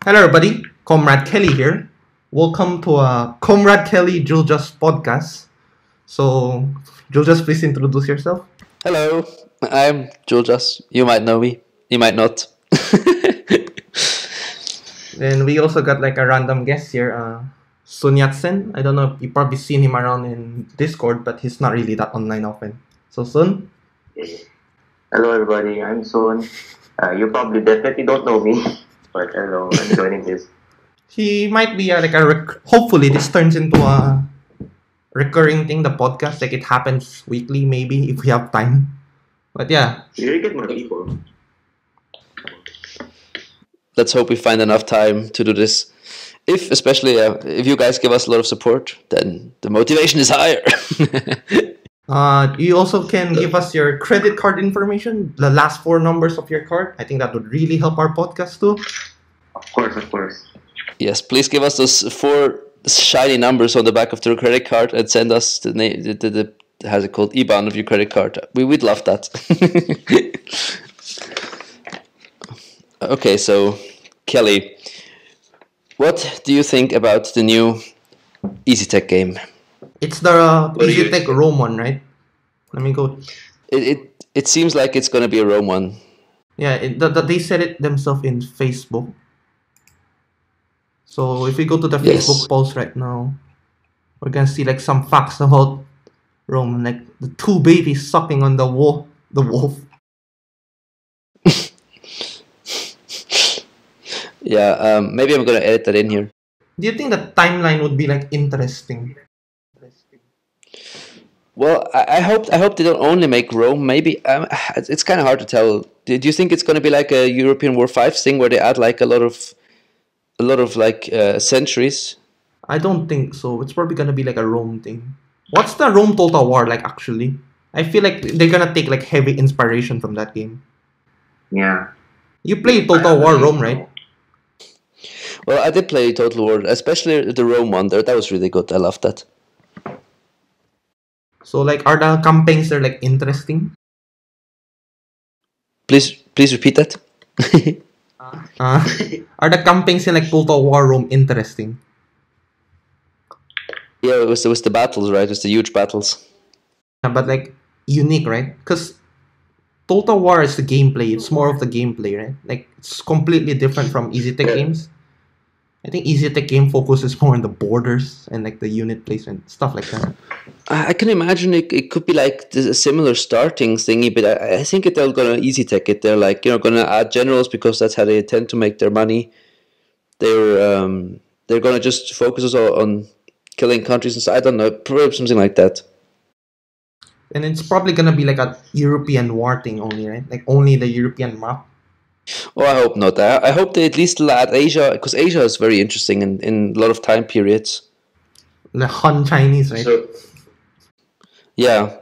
Hello, everybody. Comrade Kelly here. Welcome to Comrade Kelly Juljas podcast. So, Juljas, please introduce yourself. Hello, I'm juljas. You might know me. You might not. Then we also got like a random guest here, Sun Yat-sen. I don't know if you probably seen him around in Discord, but he's not really that online often. So, Sun. Hello everybody, I'm Son. You probably definitely don't know me, but hello, I'm joining this. He might be hopefully this turns into a recurring thing, the podcast. Like it happens weekly, maybe if we have time. But yeah, You get more people. Let's hope we find enough time to do this. Especially if you guys give us a lot of support, then the motivation is higher. you also can give us your credit card information, the last four numbers of your card. I think that would really help our podcast too. Of course. Yes, please give us those 4 shiny numbers on the back of your credit card and send us the how's it called, IBAN of your credit card. We'd love that. Okay, so Kelly, what do you think about the new Easytech game? It's the Easytech Rome one, right? Let me go. It seems like it's gonna be a Rome one. Yeah, they said it themselves in Facebook. So if we go to the Yes. Facebook post right now, we're gonna see like some facts about Rome, like the 2 babies sucking on the wolf. Yeah, maybe I'm gonna edit that in here. Do you think the timeline would be like interesting? Well, I hope they don't only make Rome. Maybe it's kind of hard to tell. Do you think it's gonna be like a European War 5 thing where they add like a lot of like centuries? I don't think so. It's probably gonna be like a Rome thing. What's the Rome Total War like actually? I feel like they're gonna take like heavy inspiration from that game. Yeah. You play Total War Rome, right? Well, I did play Total War, especially the Rome one there. That was really good. I loved that. So like, are the campaigns there like interesting? Please repeat that. Are the campaigns in like Total War Rome interesting? Yeah, it was the battles, right? It was the huge battles. Yeah, but like unique, right? Because Total War is the gameplay. It's more of the gameplay, right? Like it's completely different from Easytech games. I think Easytech game focuses more on the borders and like the unit placement, stuff like that. I can imagine it could be like a similar starting thingy, but I think they're gonna Easytech it. They're like, gonna add generals because that's how they tend to make their money. They're gonna just focus on killing countries and so I don't know, probably something like that. And it's probably gonna be like a European war thing only, right? Like only the European map. Oh, I hope not. I hope they at least add Asia, because Asia is very interesting in a lot of time periods. The Han Chinese, right? So, Yeah.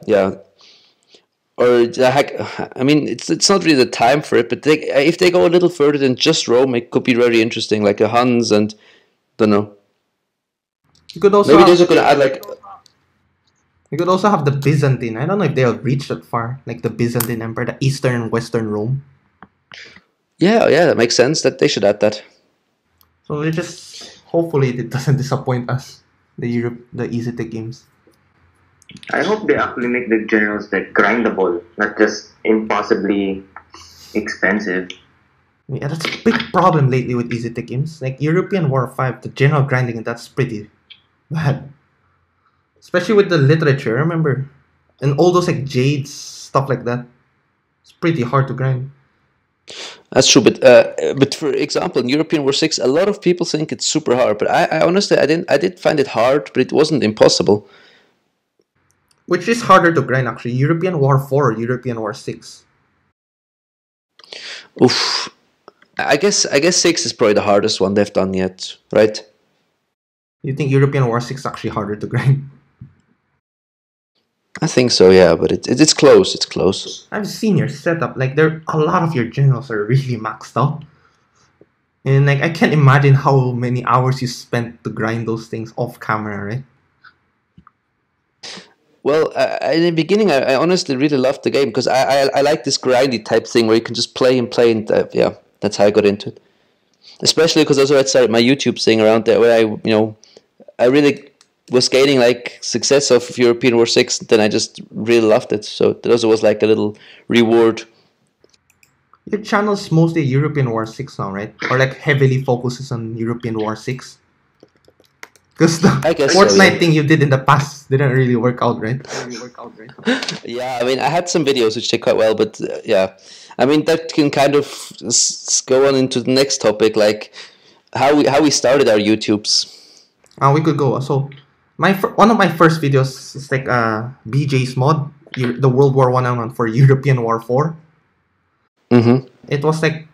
Or the heck, I mean, it's not really the time for it, but if they go a little further than just Rome, it could be very interesting, like the Huns and don't know. You could also Maybe have, they're gonna add like you could also have the Byzantine. I don't know if they'll reach that far, like the Byzantine Empire, the Eastern and Western Rome. yeah, that makes sense. That they should add that. So we just hopefully it doesn't disappoint us, the Easytech games. I hope they actually make the generals like grindable, not just impossibly expensive. Yeah, that's a big problem lately with Easytech games. Like European War 5, the general grinding, that's pretty bad. Especially with the literature, remember? And all those like jades, stuff like that. It's pretty hard to grind. That's true, but for example, in European War 6, a lot of people think it's super hard, but I honestly I did find it hard, but it wasn't impossible. Which is harder to grind actually, European War 4 or European War 6? Oof. I guess 6 is probably the hardest one they've done yet, right? You think European War 6 is actually harder to grind? I think so, yeah, but it's close. It's close. I've seen your setup, like a lot of your generals are really maxed out. And like I can't imagine how many hours you spent to grind those things off camera, right? Well, in the beginning, I honestly really loved the game because I like this grindy type thing where you can just play and play, and yeah, that's how I got into it. especially because also I started my YouTube thing around there where I really was gaining like success of European War 6. Then I just really loved it. So that also was like a little reward. Your channel's mostly European War 6 now, right? Or like heavily focuses on European War 6? Because the I guess Fortnite thing you did in the past didn't really work out, right? Yeah, I mean, I had some videos which did quite well, but yeah, I mean that can kind of go on into the next topic, like how we started our YouTubes. We could go. So, one of my first videos is like BJ's mod, the World War One for European War 4. Mm-hmm. It was like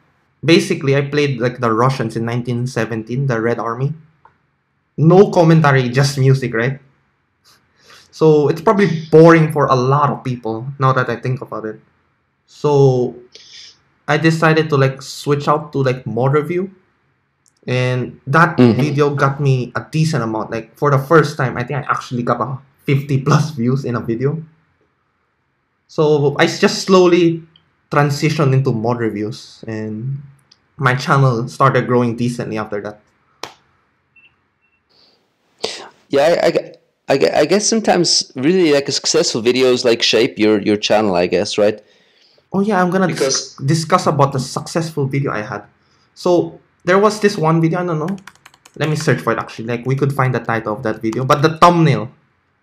basically I played like the Russians in 1917, the Red Army. No commentary, just music, right? So it's probably boring for a lot of people now that I think about it. So I decided to like switch out to like mod review, and that video got me a decent amount. Like for the first time, I think I actually got a 50 plus views in a video. So I just slowly transitioned into mod reviews, and my channel started growing decently after that. Yeah, I guess sometimes really like successful videos like shape your channel, I guess, right? Oh yeah, I'm gonna discuss about the successful video I had. So there was this one video, I don't know. Let me search for it actually. Like we could find the title of that video, but the thumbnail,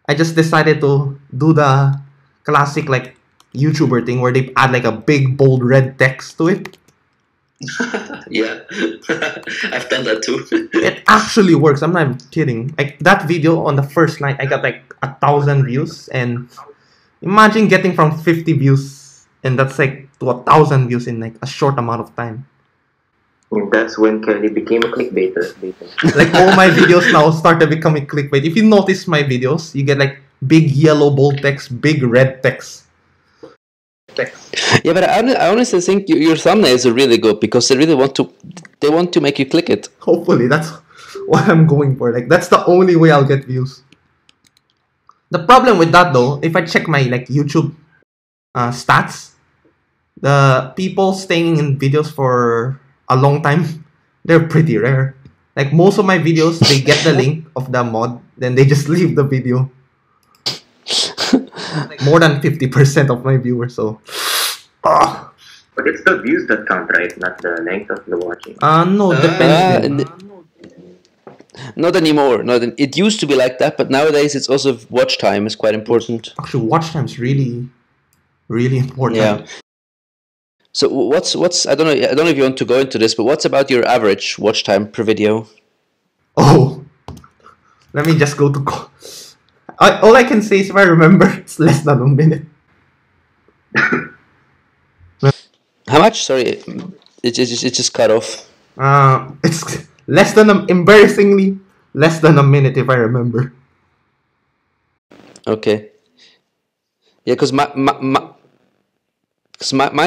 I just decided to do the classic like YouTuber thing where they add like a big bold red text to it. Yeah, I've done that too. It actually works. I'm not kidding. Like that video on the first night, I got like 1,000 views, and imagine getting from 50 views, and that's like to 1,000 views in like a short amount of time. And that's when Kelly became a clickbaiter. Like all my videos now started becoming clickbait. If you notice my videos, you get like big yellow bold text, big red text. Yeah, but I honestly think your thumbnails are really good because they really want to make you click it. Hopefully, that's what I'm going for. Like that's the only way I'll get views. The problem with that though, if I check my like YouTube stats, the people staying in videos for a long time, they're pretty rare. Like most of my videos, they get the link of the mod, then they just leave the video. Like more than 50% of my viewers, so. But it's the views that count, right? Not the length of the watching. No, depends. Not anymore. It used to be like that, but nowadays it's also watch time is quite important. Actually, watch time is really, really important. Yeah. So what's I don't know if you want to go into this, but what's about your average watch time per video? Oh, let me just go to. All I can say is if I remember, it's less than a minute. How much? Sorry, it just cut off. It's embarrassingly less than a minute if I remember. Okay. Yeah, because mine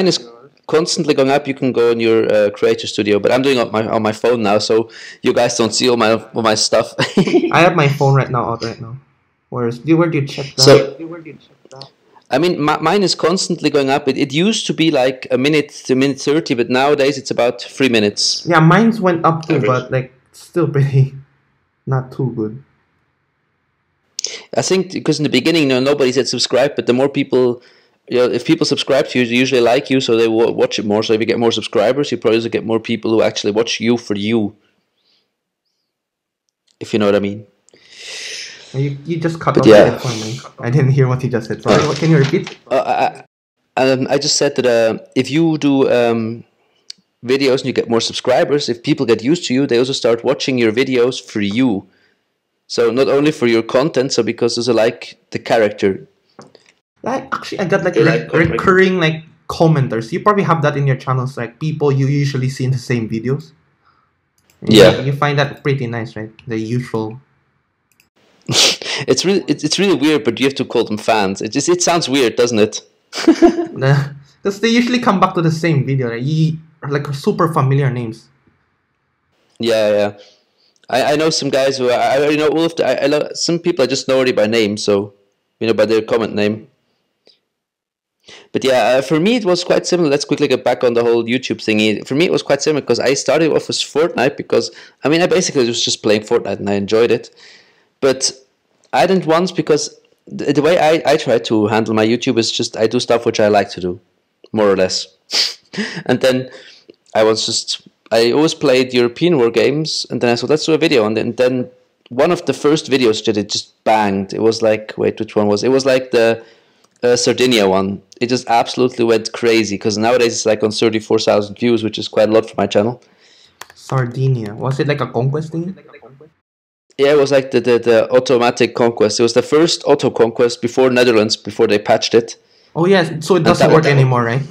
is constantly going up. You can go on your Creator Studio, but I'm doing it on my phone now, so you guys don't see all my stuff. I have my phone right now. Where do you check that? So, I mean, mine is constantly going up. It used to be like a minute to minute 30, but nowadays it's about 3 minutes. Yeah, mine's went up too, but like still pretty not too good. I think because in the beginning, nobody said subscribe, but the more people, if people subscribe to you, they usually like you, so they watch it more. So if you get more subscribers, you probably also get more people who actually watch you for you. If you know what I mean. You just cut off it for me. I didn't hear what you just said. Sorry, can you repeat? I just said that if you do videos and you get more subscribers, if people get used to you, they also start watching your videos for you. So not only for your content, so because there's like the character. Actually, I got like recurring like commenters. You probably have that in your channels, like people you usually see in the same videos. Yeah, you find that pretty nice, right? The usual. It's really weird, but you have to call them fans. It sounds weird, doesn't it? Because they usually come back to the same video, like super familiar names. Yeah. I know some guys who I already know all of I know some people I just know already by name, so by their comment name. But yeah, for me it was quite similar. Let's quickly get back on the whole YouTube thingy. For me it was quite similar because I started off with Fortnite because I mean I basically was just playing Fortnite and I enjoyed it. But I didn't once because the way I try to handle my YouTube is just I do stuff which I like to do, more or less. And then I always played European war games, and then I thought let's do a video, and then one of the first videos that it just banged. It was like, wait, which one was? It was like the Sardinia one. It just absolutely went crazy because nowadays it's like on 34,000 views, which is quite a lot for my channel. Sardinia. Was it like a conquest thing? Yeah, it was like the automatic conquest. It was the first auto conquest before Netherlands, before they patched it. Oh yes, so it doesn't work anymore, right?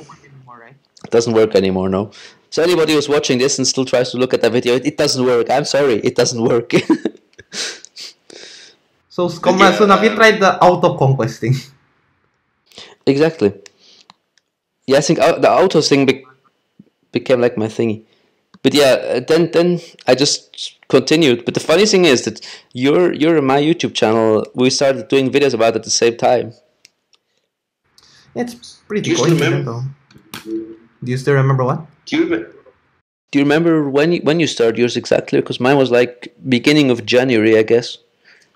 It doesn't work anymore, no. So anybody who's watching this and still tries to look at that video, it doesn't work. I'm sorry, it doesn't work. So, comrade, so have you tried the auto conquest thing? Exactly. Yeah, I think the auto thing became like my thingy. But yeah, then I just continued. But the funny thing is that you're my YouTube channel. We started doing videos about it at the same time. It's pretty coincidental. Do you still remember what? Do you remember when you started yours exactly? Because mine was like beginning of January, I guess.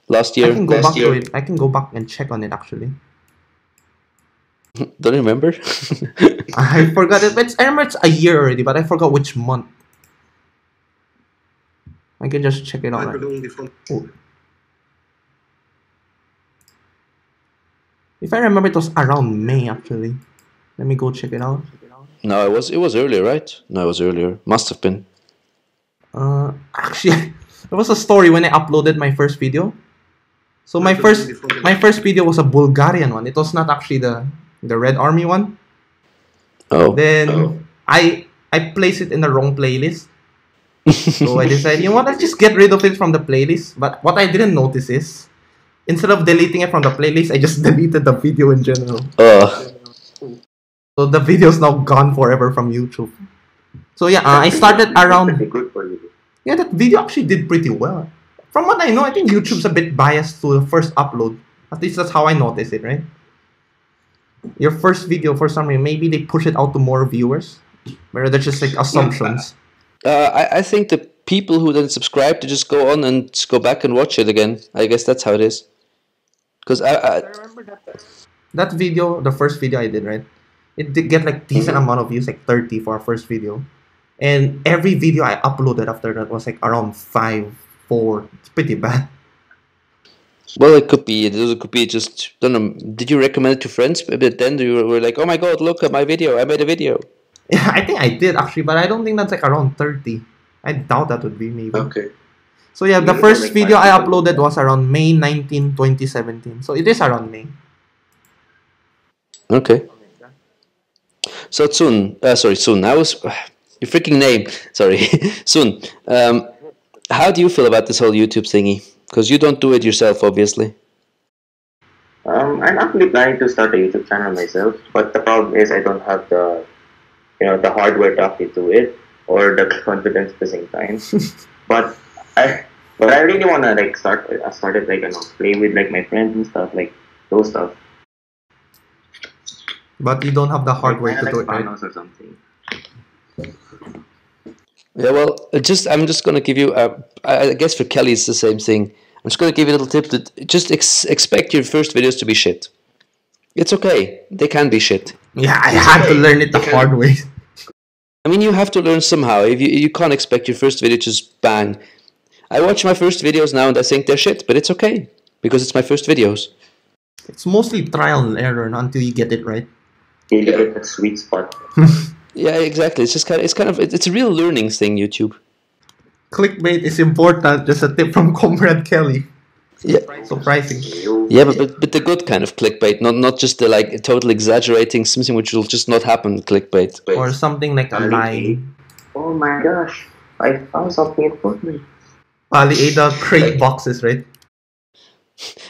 Last year. I can go back to it. I can go back and check on it actually. Don't you remember? I forgot it. I remember it's a year already, but I forgot which month. I can just check it out. Right? Oh. If I remember, it was around May actually. Let me go check it out. No, it was earlier, right? No, it was earlier. Must have been. Actually, there was a story when I uploaded my first video. So my first video was a Bulgarian one. It was not actually the Red Army one. Oh. Then I placed it in the wrong playlist. So I decided, you know what, let's just get rid of it from the playlist. But what I didn't notice is, instead of deleting it from the playlist, I just deleted the video in general. So the video's now gone forever from YouTube. So yeah, I started around. Yeah, that video actually did pretty well. From what I know, I think YouTube's a bit biased to the first upload. At least that's how I noticed it, right? Your first video, for some reason, maybe they push it out to more viewers, where they're just like assumptions. I think the people who then subscribe to just go on and just go back and watch it again. I guess that's how it is. Because I remember that video, the first video I did, right? It did get like decent amount of views, like 30 for our first video. And every video I uploaded after that was like around 5, 4. It's pretty bad. Well, it could be just, don't know, did you recommend it to friends? But then you were like, oh my god, look at my video, I made a video. Yeah, I think I did actually, but I don't think that's like around 30. I doubt that would be maybe. Okay. So yeah, the first video I uploaded was around May 19, 2017. So it is around May. Okay. So Sun, I was, your freaking name, sorry, Sun. How do you feel about this whole YouTube thingy? Because you don't do it yourself, obviously. I'm actually planning to start a YouTube channel myself, but the problem is I don't have the hardware to actually do it, or the confidence at the same time. but I really want to like start it like play with like my friends and stuff, like those stuff. But you don't have the hardware to do it, right? Or something. Yeah, well, I'm just gonna give you. I guess for Kelly it's the same thing. I'm just gonna give you a little tip that just expect your first videos to be shit. It's okay. They can be shit. Yeah, I had to learn it the hard way. I mean, you have to learn somehow. If you can't expect your first video to just bang. I watch my first videos now and I think they're shit, but it's okay because it's my first videos. It's mostly trial and error until you get it right. You get that sweet spot. Yeah, exactly. It's just it's a real learning thing. YouTube. Clickbait is important. Just a tip from Comrade Kelly. Yeah. Surprising. Yeah, but the good kind of clickbait, not just the like total exaggerating something which will just not happen clickbait. Or something like a lie. Oh my gosh! I found something important. Ali ate the crate boxes, right?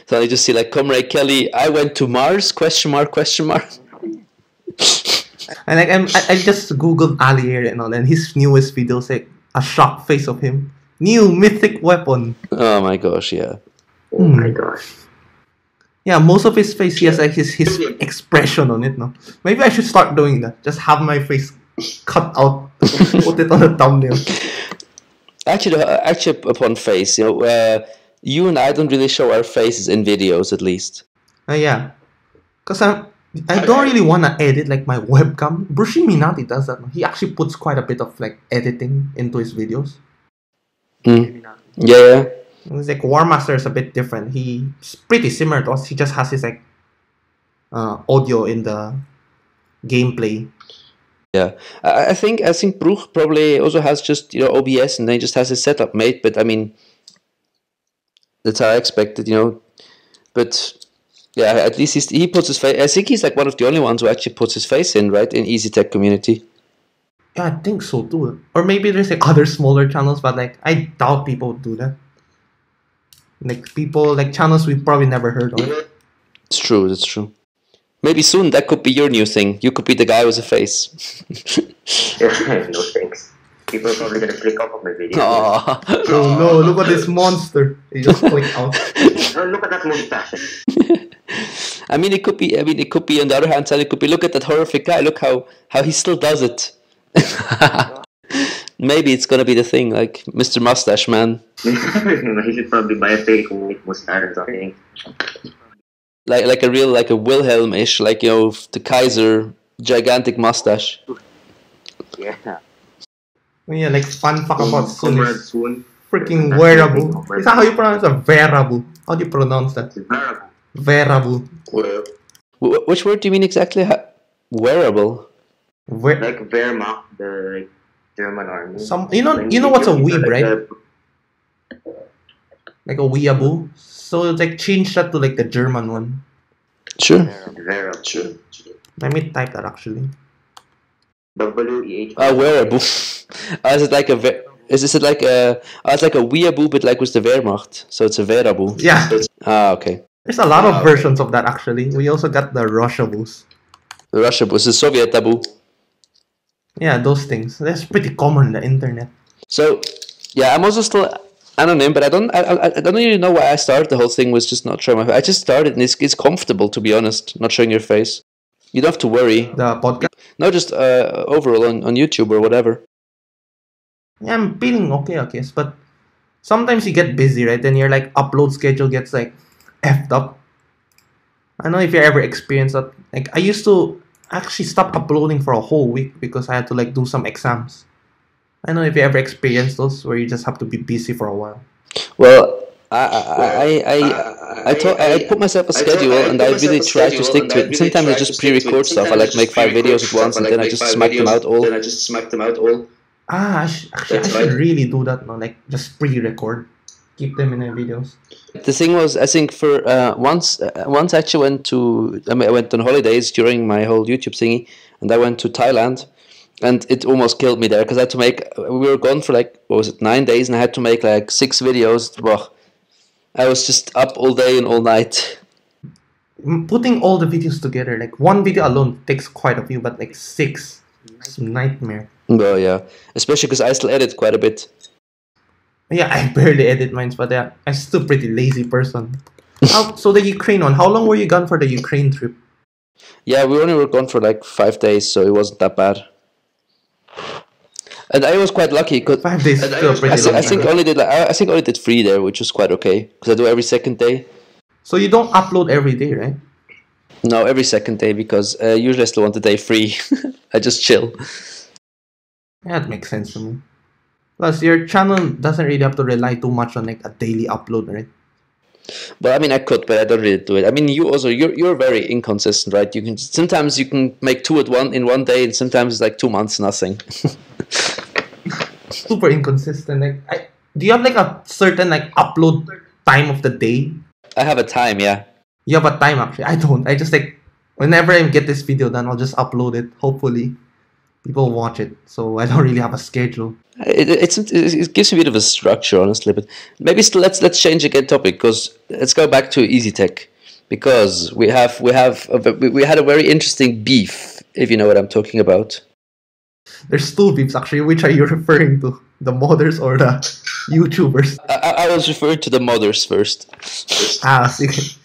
So I just see like Comrade Kelly, I went to Mars? Question mark? And like I just googled Ali here and all, and his newest videos like a shock face of him. New mythic weapon. Oh my gosh, yeah. Oh my gosh. Yeah, most of his face, he has like his expression on it. No, maybe I should start doing that. Just have my face cut out, put it on a thumbnail. Actually, upon face, you and I don't really show our faces in videos, at least. Yeah, because I don't really want to edit like my webcam. Bruchminati does that. No? He actually puts quite a bit of like editing into his videos. Mm. Yeah. It's like War Master is a bit different. He's pretty similar to us. He just has his like audio in the gameplay. Yeah, I think Bruch probably also has just OBS, and then he just has his setup made. But I mean, that's how I expected, But yeah, at least he puts his face. I think he's like one of the only ones who actually puts his face in, right, in Easytech community. Yeah, I think so too. Or maybe there's like other smaller channels, but like I doubt people do that. Like people like channels we probably never heard of. It's true. That's true. Maybe soon that could be your new thing. You could be the guy with a face. No thanks. People are probably gonna click off of my video. Oh no! Look at this monster. He just clicked out. Oh, look at that mustache. I mean, it could be. On the other hand side, it could be. Look at that horrific guy. Look how he still does it. Maybe it's gonna be the thing, like Mr. Mustache Man. He should probably buy a fake mustache or something. Like a real, like a Wilhelm-ish, like the Kaiser gigantic mustache. Yeah. Yeah, like fun fact about Sun Comrade is Sun. freaking wearable. Is that how you pronounce it? Wearable. How do you pronounce that? Wearable. Which word do you mean exactly? Wearable. Like Wehrmacht, the German army. You know what's a weeb, right? Like a weeaboo. So it's like change that to like the German one. Sure. Sure. Let me type that actually. WEH. Wearable. Is it like Is it like a? It's like a weeaboo, but like with the Wehrmacht. So it's a wearable. Yeah. Okay. There's a lot of versions of that actually. We also got the Russiaboos. The Russia is the Soviet taboo. Yeah, those things. That's pretty common on the internet. So, yeah, I'm also still anonym, but I don't really know why I started the whole thing was just not showing my face. I just started, and it's comfortable, to be honest, not showing your face. You don't have to worry. The podcast? No, just overall on YouTube or whatever. Yeah, I'm feeling okay, but sometimes you get busy, right? Then your like upload schedule gets like effed up. I don't know if you ever experienced that. Like I used to actually stop uploading for a whole week because I had to like do some exams. I don't know if you ever experienced those where you just have to be busy for a while. Well, I put myself a schedule and I really try to stick to it. Sometimes I just pre-record stuff. I like make 5 videos at once and then I just smack them out all. I should really do that now. Like just pre-record, keep them in the videos. The thing was, I think for once I actually I went on holidays during my whole YouTube thingy, and I went to Thailand, and it almost killed me there because I had to make. We were gone for like 9 days, and I had to make like 6 videos. Well, I was just up all day and all night. Putting all the videos together, like one video alone takes quite a few, but like 6, it's a nightmare. Oh yeah, especially because I still edit quite a bit. Yeah, I barely edit mine, but yeah, I'm still a pretty lazy person. So the Ukraine one, how long were you gone for the Ukraine trip? Yeah, we only were gone for like 5 days, so it wasn't that bad. And I was quite lucky because 5 days is still pretty long. I think I only did 3 there, which was quite okay because I do every second day. So you don't upload every day, right? No, every second day because usually I still want the day free. I just chill. Yeah, that makes sense to me. Plus, your channel doesn't really have to rely too much on like a daily upload, right? Well, I mean, I could, but I don't really do it. I mean, you're very inconsistent, right? Sometimes you can make 2 in one day, and sometimes it's like 2 months nothing. Super inconsistent. Like, do you have like a certain like upload time of the day? I have a time, yeah. You have a time actually. I don't. I just like whenever I get this video done, I'll just upload it. Hopefully, people watch it. So I don't really have a schedule. It gives me a bit of a structure, honestly. But maybe still, let's change again topic because let's go back to Easytech because we had a very interesting beef, if you know what I'm talking about. There's 2 beefs actually. Which are you referring to? The modders or the YouTubers? I was referring to the modders first. See.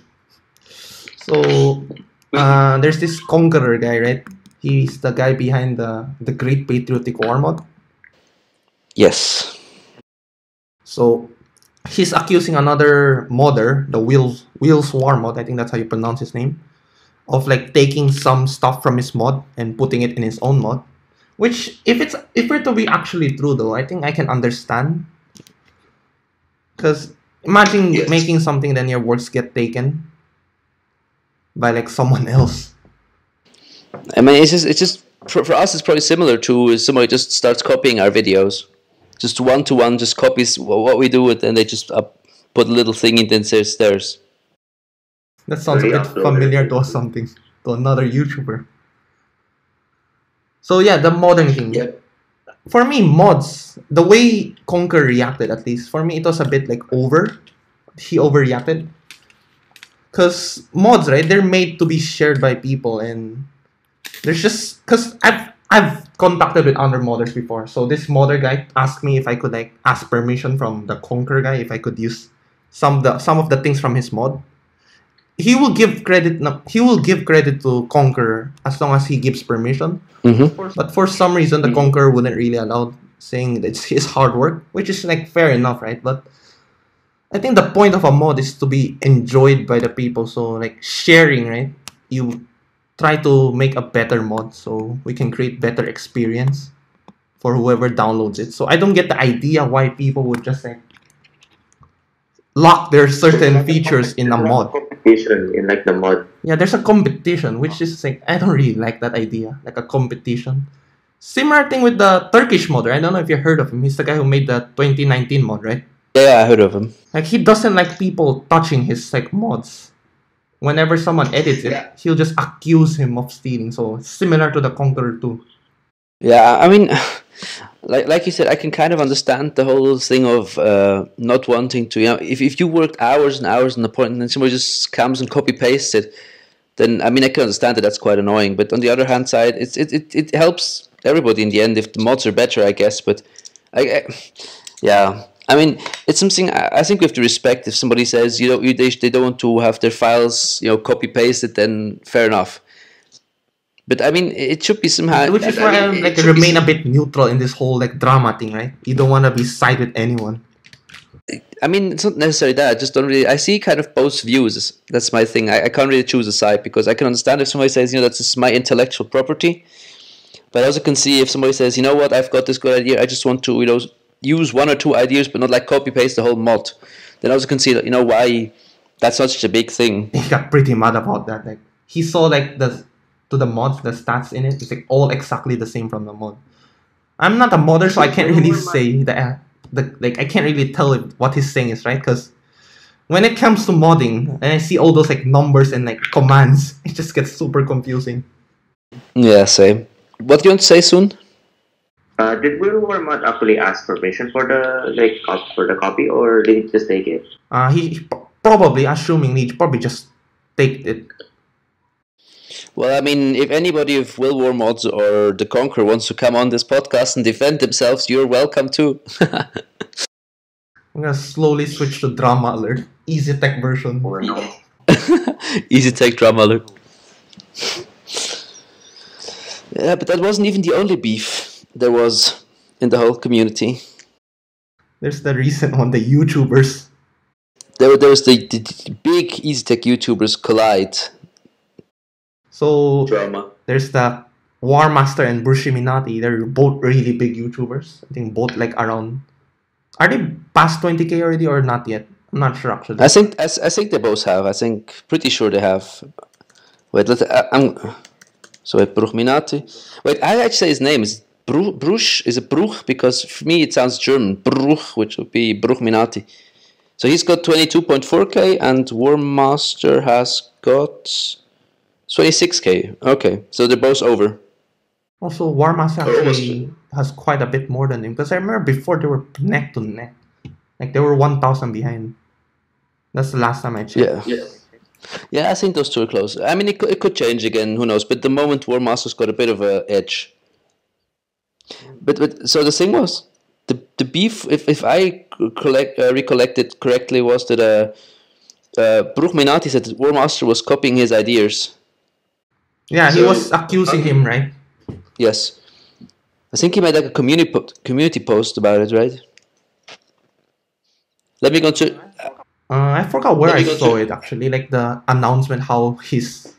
So there's this Conqueror guy, right? He's the guy behind the Great Patriotic War mod. Yes. So he's accusing another modder, the Wheels War mod, I think that's how you pronounce his name, of like taking some stuff from his mod and putting it in his own mod. Which if it to be actually true though, I think I can understand. Because imagine making something, then your works get taken by like someone else. I mean, it's just for us, it's probably similar to somebody just starts copying our videos, just one to one, just copies what we do, and they just put a little thing in, and says theirs. That sounds a bit familiar to something, to another YouTuber. So yeah, the modding thing. Yep. For me, mods, the way Conquer reacted, at least for me, it was a bit like he overreacted. Because mods, right? They're made to be shared by people, and there's just because I've contacted with other modders before. So this modder guy asked me if I could like ask permission from the Conquer guy if I could use some of the things from his mod. He will give credit. He will give credit to Conqueror as long as he gives permission. Mm-hmm. But for some reason, the Conqueror wouldn't really allow, saying that it's his hard work, which is like fair enough, right? But I think the point of a mod is to be enjoyed by the people. So like sharing, right? You try to make a better mod so we can create better experience for whoever downloads it. So I don't get the idea why people would just like lock their certain features in a mod. Competition in like the mod. Yeah, there's a competition, which is like I don't really like that idea, like a competition. Similar thing with the Turkish modder. I don't know if you heard of him. He's the guy who made the 2019 mod, right? Yeah, I heard of him. Like he doesn't like people touching his like mods. Whenever someone edits it, he'll just accuse him of stealing. So it's similar to the Conqueror 2. Yeah, I mean, like you said, I can kind of understand the whole thing of not wanting to. You know, if you worked hours and hours on the point, and then somebody just comes and copy pastes it, then I mean I can understand that that's quite annoying. But on the other hand side, it helps everybody in the end if the mods are better, I guess. But yeah. I mean, it's something I think we have to respect. If somebody says they don't want to have their files copy pasted, then fair enough. But I mean, it should be somehow. Which is why I like remain a bit neutral in this whole like drama thing, right? You don't want to be side with anyone. I mean, it's not necessarily that. I just don't really. I see kind of both views. That's my thing. I can't really choose a side because I can understand if somebody says, that's just my intellectual property. But I also can see if somebody says, what, I've got this good idea. I just want to, use one or two ideas, but not like copy paste the whole mod. Then I also can see that why that's not such a big thing. He got pretty mad about that. Like he saw like the mods, the stats in it. It's like all exactly the same from the mod. I'm not a modder, so I can't really say that. I can't really tell what he's saying is right, because when it comes to modding and I see all those like numbers and like commands, it just gets super confusing. Yeah, same. What do you want to say soon? Did Will Warmont actually ask permission for the copy, or did he just take it? He probably, assuming he probably just take it. Well, I mean, if anybody of Will War Mods or The Conqueror wants to come on this podcast and defend themselves, you're welcome too. I'm gonna slowly switch to drama alert. Easytech version. Or no? Easytech drama alert. Yeah, but that wasn't even the only beef there was in the whole community. There's the recent one, the YouTubers. There was the big Easytech YouTubers collide. So Drama. There's the War Master and Bruchminati. They're both really big YouTubers. I think both like around. Are they past 20k already or not yet? I'm not sure actually. I think they both have. Pretty sure they have. Wait, Bruchminati. Wait, I actually say his name is Bruch. Is it Bruch? Because for me it sounds German. Bruch, which would be Bruchminati. So he's got 22.4k and War Master has got 26k. Okay, so they're both over. Also, War Master actually has quite a bit more than him, because I remember before they were neck to neck. Like they were 1,000 behind. That's the last time I checked. Yeah, I think those two are close. I mean, it could change again. Who knows? But the moment War Master's got a bit of an edge. But so the thing was, the beef, if I recollect it correctly, was that Bruchminati said that War Master was copying his ideas. Yeah, he was accusing him, right? Yes. I think he made like a community post about it, right? Let me go to. I forgot where I saw it actually, like the announcement how he's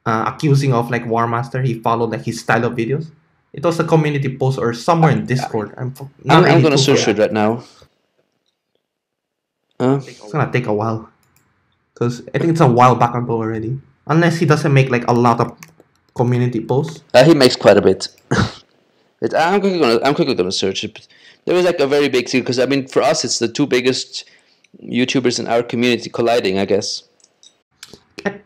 accusing of like War Master. He followed like his style of videos. It was a community post or somewhere in Discord. I'm gonna search it right now. It's gonna take a while because I think it's a while back ago already. Unless he doesn't make like a lot of community posts. He makes quite a bit. But I'm quickly gonna search it. But there was like a very big thing because I mean for us it's the two biggest YouTubers in our community colliding, I guess.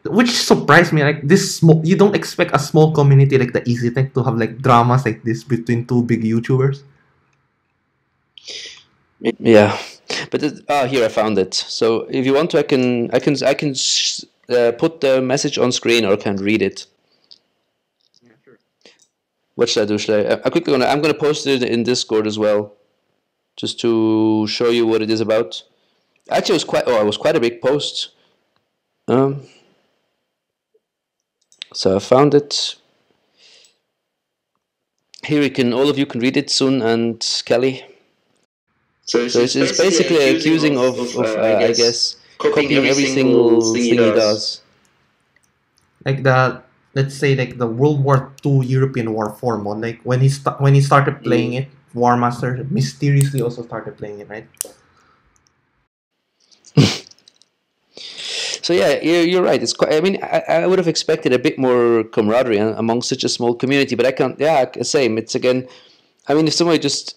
Which surprised me, like this small. You don't expect a small community like the Easytech to have like dramas like this between two big YouTubers. Yeah, but here I found it. So if you want to, I can put the message on screen or I can read it. Yeah, sure. What should I do? I'm gonna post it in Discord as well, just to show you what it is about. Actually, it was quite a big post. So I found it. Here all of you can read it, Sun and Kelly. So it's basically accusing of I guess, copying every single thing he does. Like let's say like the World War II European War 4 mod. Like when he started playing it, War Master mysteriously also started playing it, right? So yeah, you're right. It's quite. I mean, I would have expected a bit more camaraderie among such a small community, but I can't. Yeah, same. It's again. I mean, if somebody just,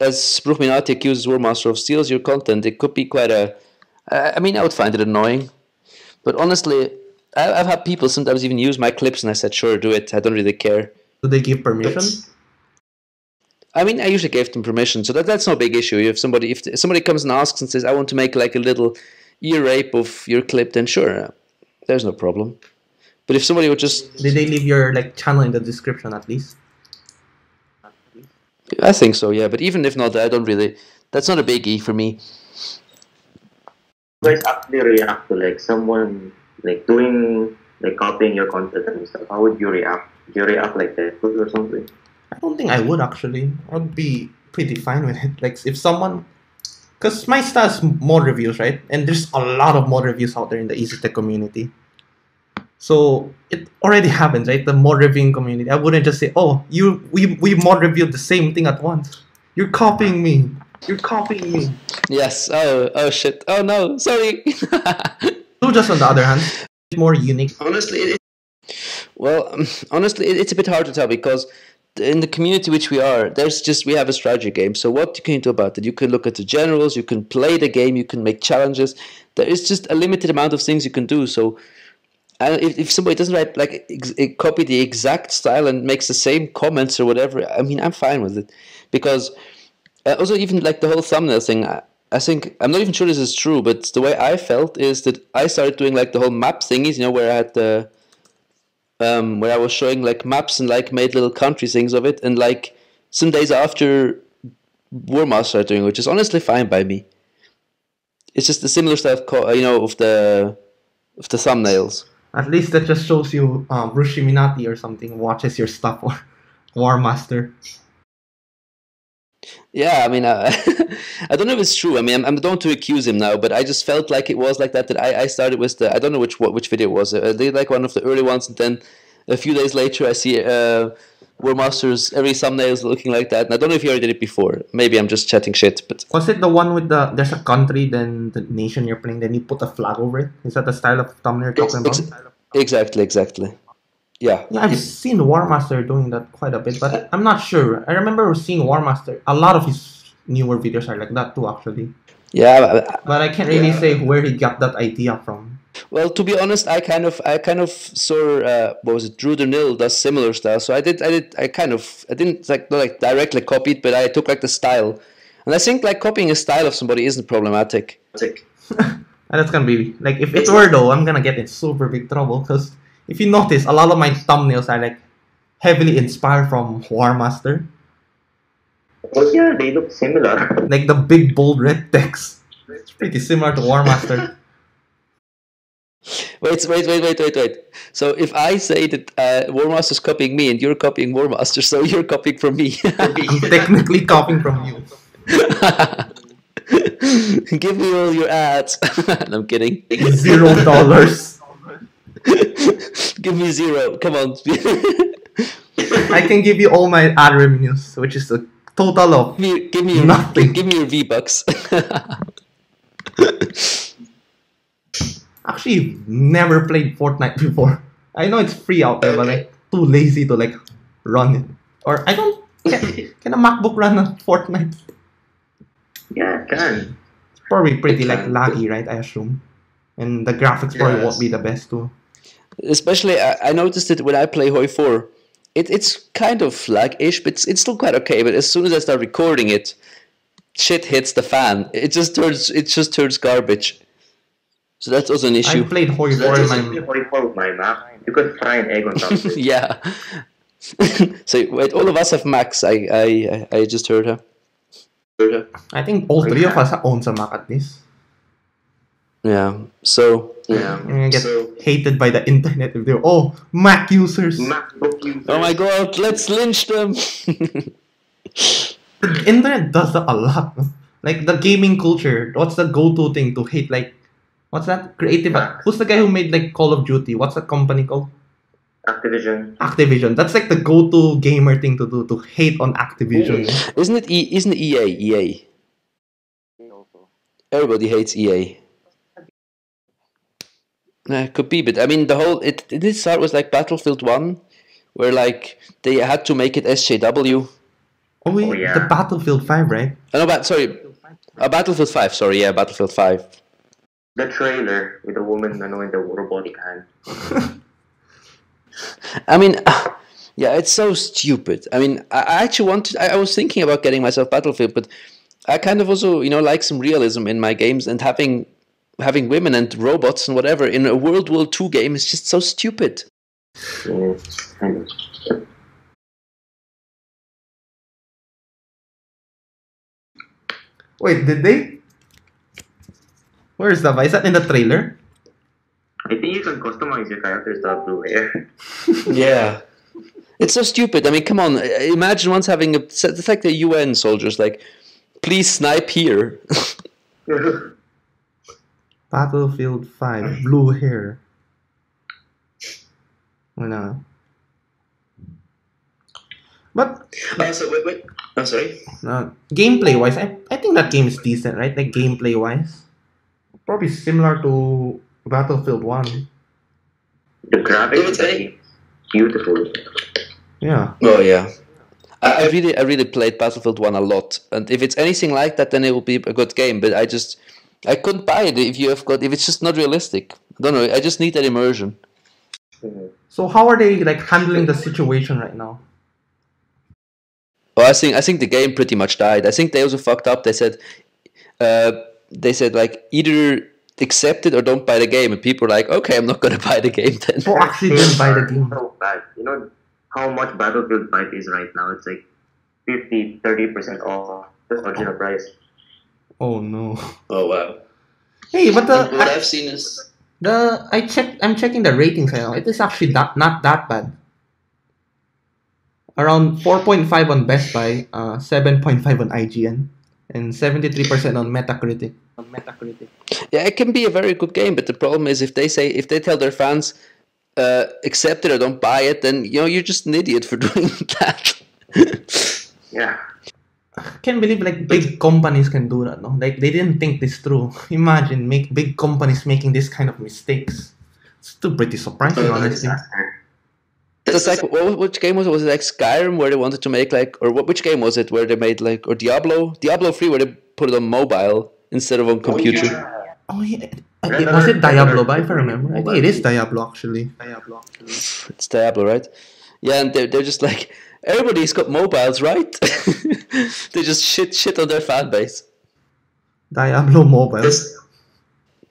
as Bruchminati accuses War Master of steals your content, it could be quite a. I mean, I would find it annoying, but honestly, I've had people sometimes even use my clips, and I said, "Sure, do it. I don't really care." Do they give permission? I mean, I usually gave them permission, so that's no big issue. If somebody comes and asks and says, "I want to make like a little ear rape of your clip," then sure, there's no problem. But if somebody would just... Did they leave your like channel in the description at least? I think so, yeah. But even if not, I don't really... That's not a biggie for me. You guys actually react to like someone like doing like copying your content and stuff? How would you react? Do you react like that or something? I don't think I would actually. I would be pretty fine with it. Like if someone... Because my style is mod reviews, right? And there's a lot of mod reviews out there in the Easytech community. So it already happens, right? The mod reviewing community. I wouldn't just say, "Oh, we mod reviewed the same thing at once. You're copying me. You're copying me." Yes. Oh shit. Oh no. Sorry. Juljas, on the other hand, is more unique. Honestly, it's a bit hard to tell because in the community which we are, we have a strategy game. So what can you do about it? You can look at the generals, you can play the game, you can make challenges. There is just a limited amount of things you can do. So if somebody doesn't write copy the exact style and makes the same comments or whatever, I mean, I'm fine with it. Because also even like the whole thumbnail thing, I think, I'm not even sure this is true, but the way I felt is that I started doing like the whole map thingies, where I had the... where I was showing like maps and like made little country things of it, and like some days after War Master started doing, which is honestly fine by me. It's just the similar stuff, of the thumbnails. At least that just shows you Bruchminati or something watches your stuff, or War Master. Yeah, I mean, I don't know if it's true. I mean, I'm don't to accuse him now, but I just felt like it was like that. That I started with I don't know which video it was. I did like one of the early ones, and then a few days later, I see War Master's every thumbnail is looking like that. And I don't know if he already did it before. Maybe I'm just chatting shit. But was it the one with there's a country, then the nation you're playing, then you put a flag over it? Is that the style of thumbnail you're talking about? Exactly. Yeah, I've seen War Master doing that quite a bit, but I'm not sure. I remember seeing War Master. A lot of his newer videos are like that too, actually. Yeah, but I can't really say where he got that idea from. Well, to be honest, I kind of saw what was it? Drew the Nil does similar style. So I didn't like directly copy it, but I took like the style, and I think like copying a style of somebody isn't problematic. And that's gonna be like if it were though, I'm gonna get in super big trouble because. If you notice, a lot of my thumbnails are like heavily inspired from War Master. Oh yeah, they look similar. Like the big bold red text. It's pretty similar to War Master. Wait. So if I say that War Master's copying me and you're copying War Master, so you're copying from me. I'm technically copying from you. Give me all your ads. No, I'm kidding. $0. Give me 0. Come on. I can give you all my ad revenues, which is a total of give me nothing. Give me your V-Bucks. Actually, never played Fortnite before. I know it's free out there, but like too lazy to like run it. Or I don't. Can a MacBook run a Fortnite? Yeah, it can. It's probably pretty like laggy, right? I assume, and the graphics probably won't Yes. be the best too. Especially, I noticed it when I play Hoi 4. It's kind of lag-ish, but it's still quite okay. But as soon as I start recording it, shit hits the fan. It just turns garbage. So that's also an I issue. played Hoi So 4 in that's my. just with my map. You could fry an egg on top of it. Yeah. So wait, all of us have Macs. I just heard her. I think all three of us owns a Mac at least. Yeah. So Yeah. We're gonna get hated by the internet if they're Mac users. MacBook users. oh my god, let's lynch them. The internet does that a lot. No? Like the gaming culture. What's the go-to thing to hate? Like, what's that creative? Mac. Who's the guy who made like Call of Duty? What's that company called? Activision. Activision. That's like the go-to gamer thing to do, to hate on Activision. Isn't it EA? EA. Everybody hates EA. Could be, but I mean the whole it did start with like Battlefield 1, where like they had to make it SJW. Oh, wait, Oh, yeah. the Battlefield 5, right? Oh, no, sorry, Battlefield 5. Sorry, yeah, Battlefield 5. The trailer with the woman in the robotic hand. I mean, yeah, it's so stupid. I mean, I actually wanted. I was thinking about getting myself Battlefield, but I kind of also, like some realism in my games, and having women and robots and whatever in a World War II game is just so stupid. Yeah, kind of. Wait, did they? Where's the Is that in the trailer? I think you can customize your characters to have blue hair. Yeah. It's so stupid. I mean, come on. Imagine once having it's like the UN soldiers, like, please snipe here. Battlefield 5, blue hair. No. But So wait. I'm sorry. gameplay wise, I think that game is decent, right? Like gameplay wise, probably similar to Battlefield 1. The graphics are beautiful. Yeah. Oh yeah. I really played Battlefield 1 a lot, and if it's anything like that, then it will be a good game. But I couldn't buy it if it's just not realistic. I don't know. I just need that immersion. So how are they like handling the situation right now? Well, I think the game pretty much died. I think they also fucked up. They said like either accept it or don't buy the game, and people are like, okay, I'm not gonna buy the game then. Oh, actually didn't buy the game. So bad. You know how much Battlefield 5 is right now? It's like 30% off the original price. Oh no. Oh wow. Hey, but What I've seen is I'm checking the ratings right now. It is actually not that bad. Around 4.5 on Best Buy, 7.5 on IGN, and 73% on Metacritic. yeah, it can be a very good game, but the problem is if they tell their fans accept it or don't buy it, then you're just an idiot for doing that. Yeah. Can't believe like big companies can do that. No, like they didn't think this through. Imagine big companies making this kind of mistakes. It's still pretty surprising, honestly. It's like which game was it? Was it like Skyrim where they wanted to make like, or which game was it where they made like, or Diablo 3 where they put it on mobile instead of on computer? Oh yeah. Was it Diablo? But if I remember, I think it is Diablo actually. It's Diablo, right? Yeah, and they're just like, everybody's got mobiles, right? They just shit on their fan base. Diablo Mobile.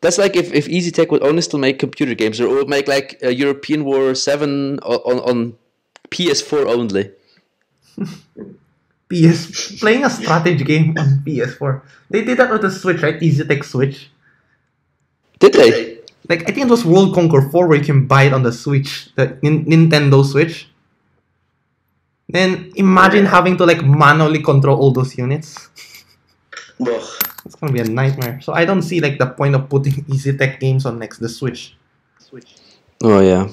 That's like if Easytech would only still make computer games, or would make like a European War 7 on PS4 only. Playing a strategy game on PS4. They did that with the Switch, right? Easytech Switch. Did they? Like I think it was World Conquer 4 where you can buy it on the Switch, the Nintendo Switch. Then imagine having to like manually control all those units. Ugh. It's gonna be a nightmare. So I don't see like the point of putting Easytech games on the Switch. Oh yeah.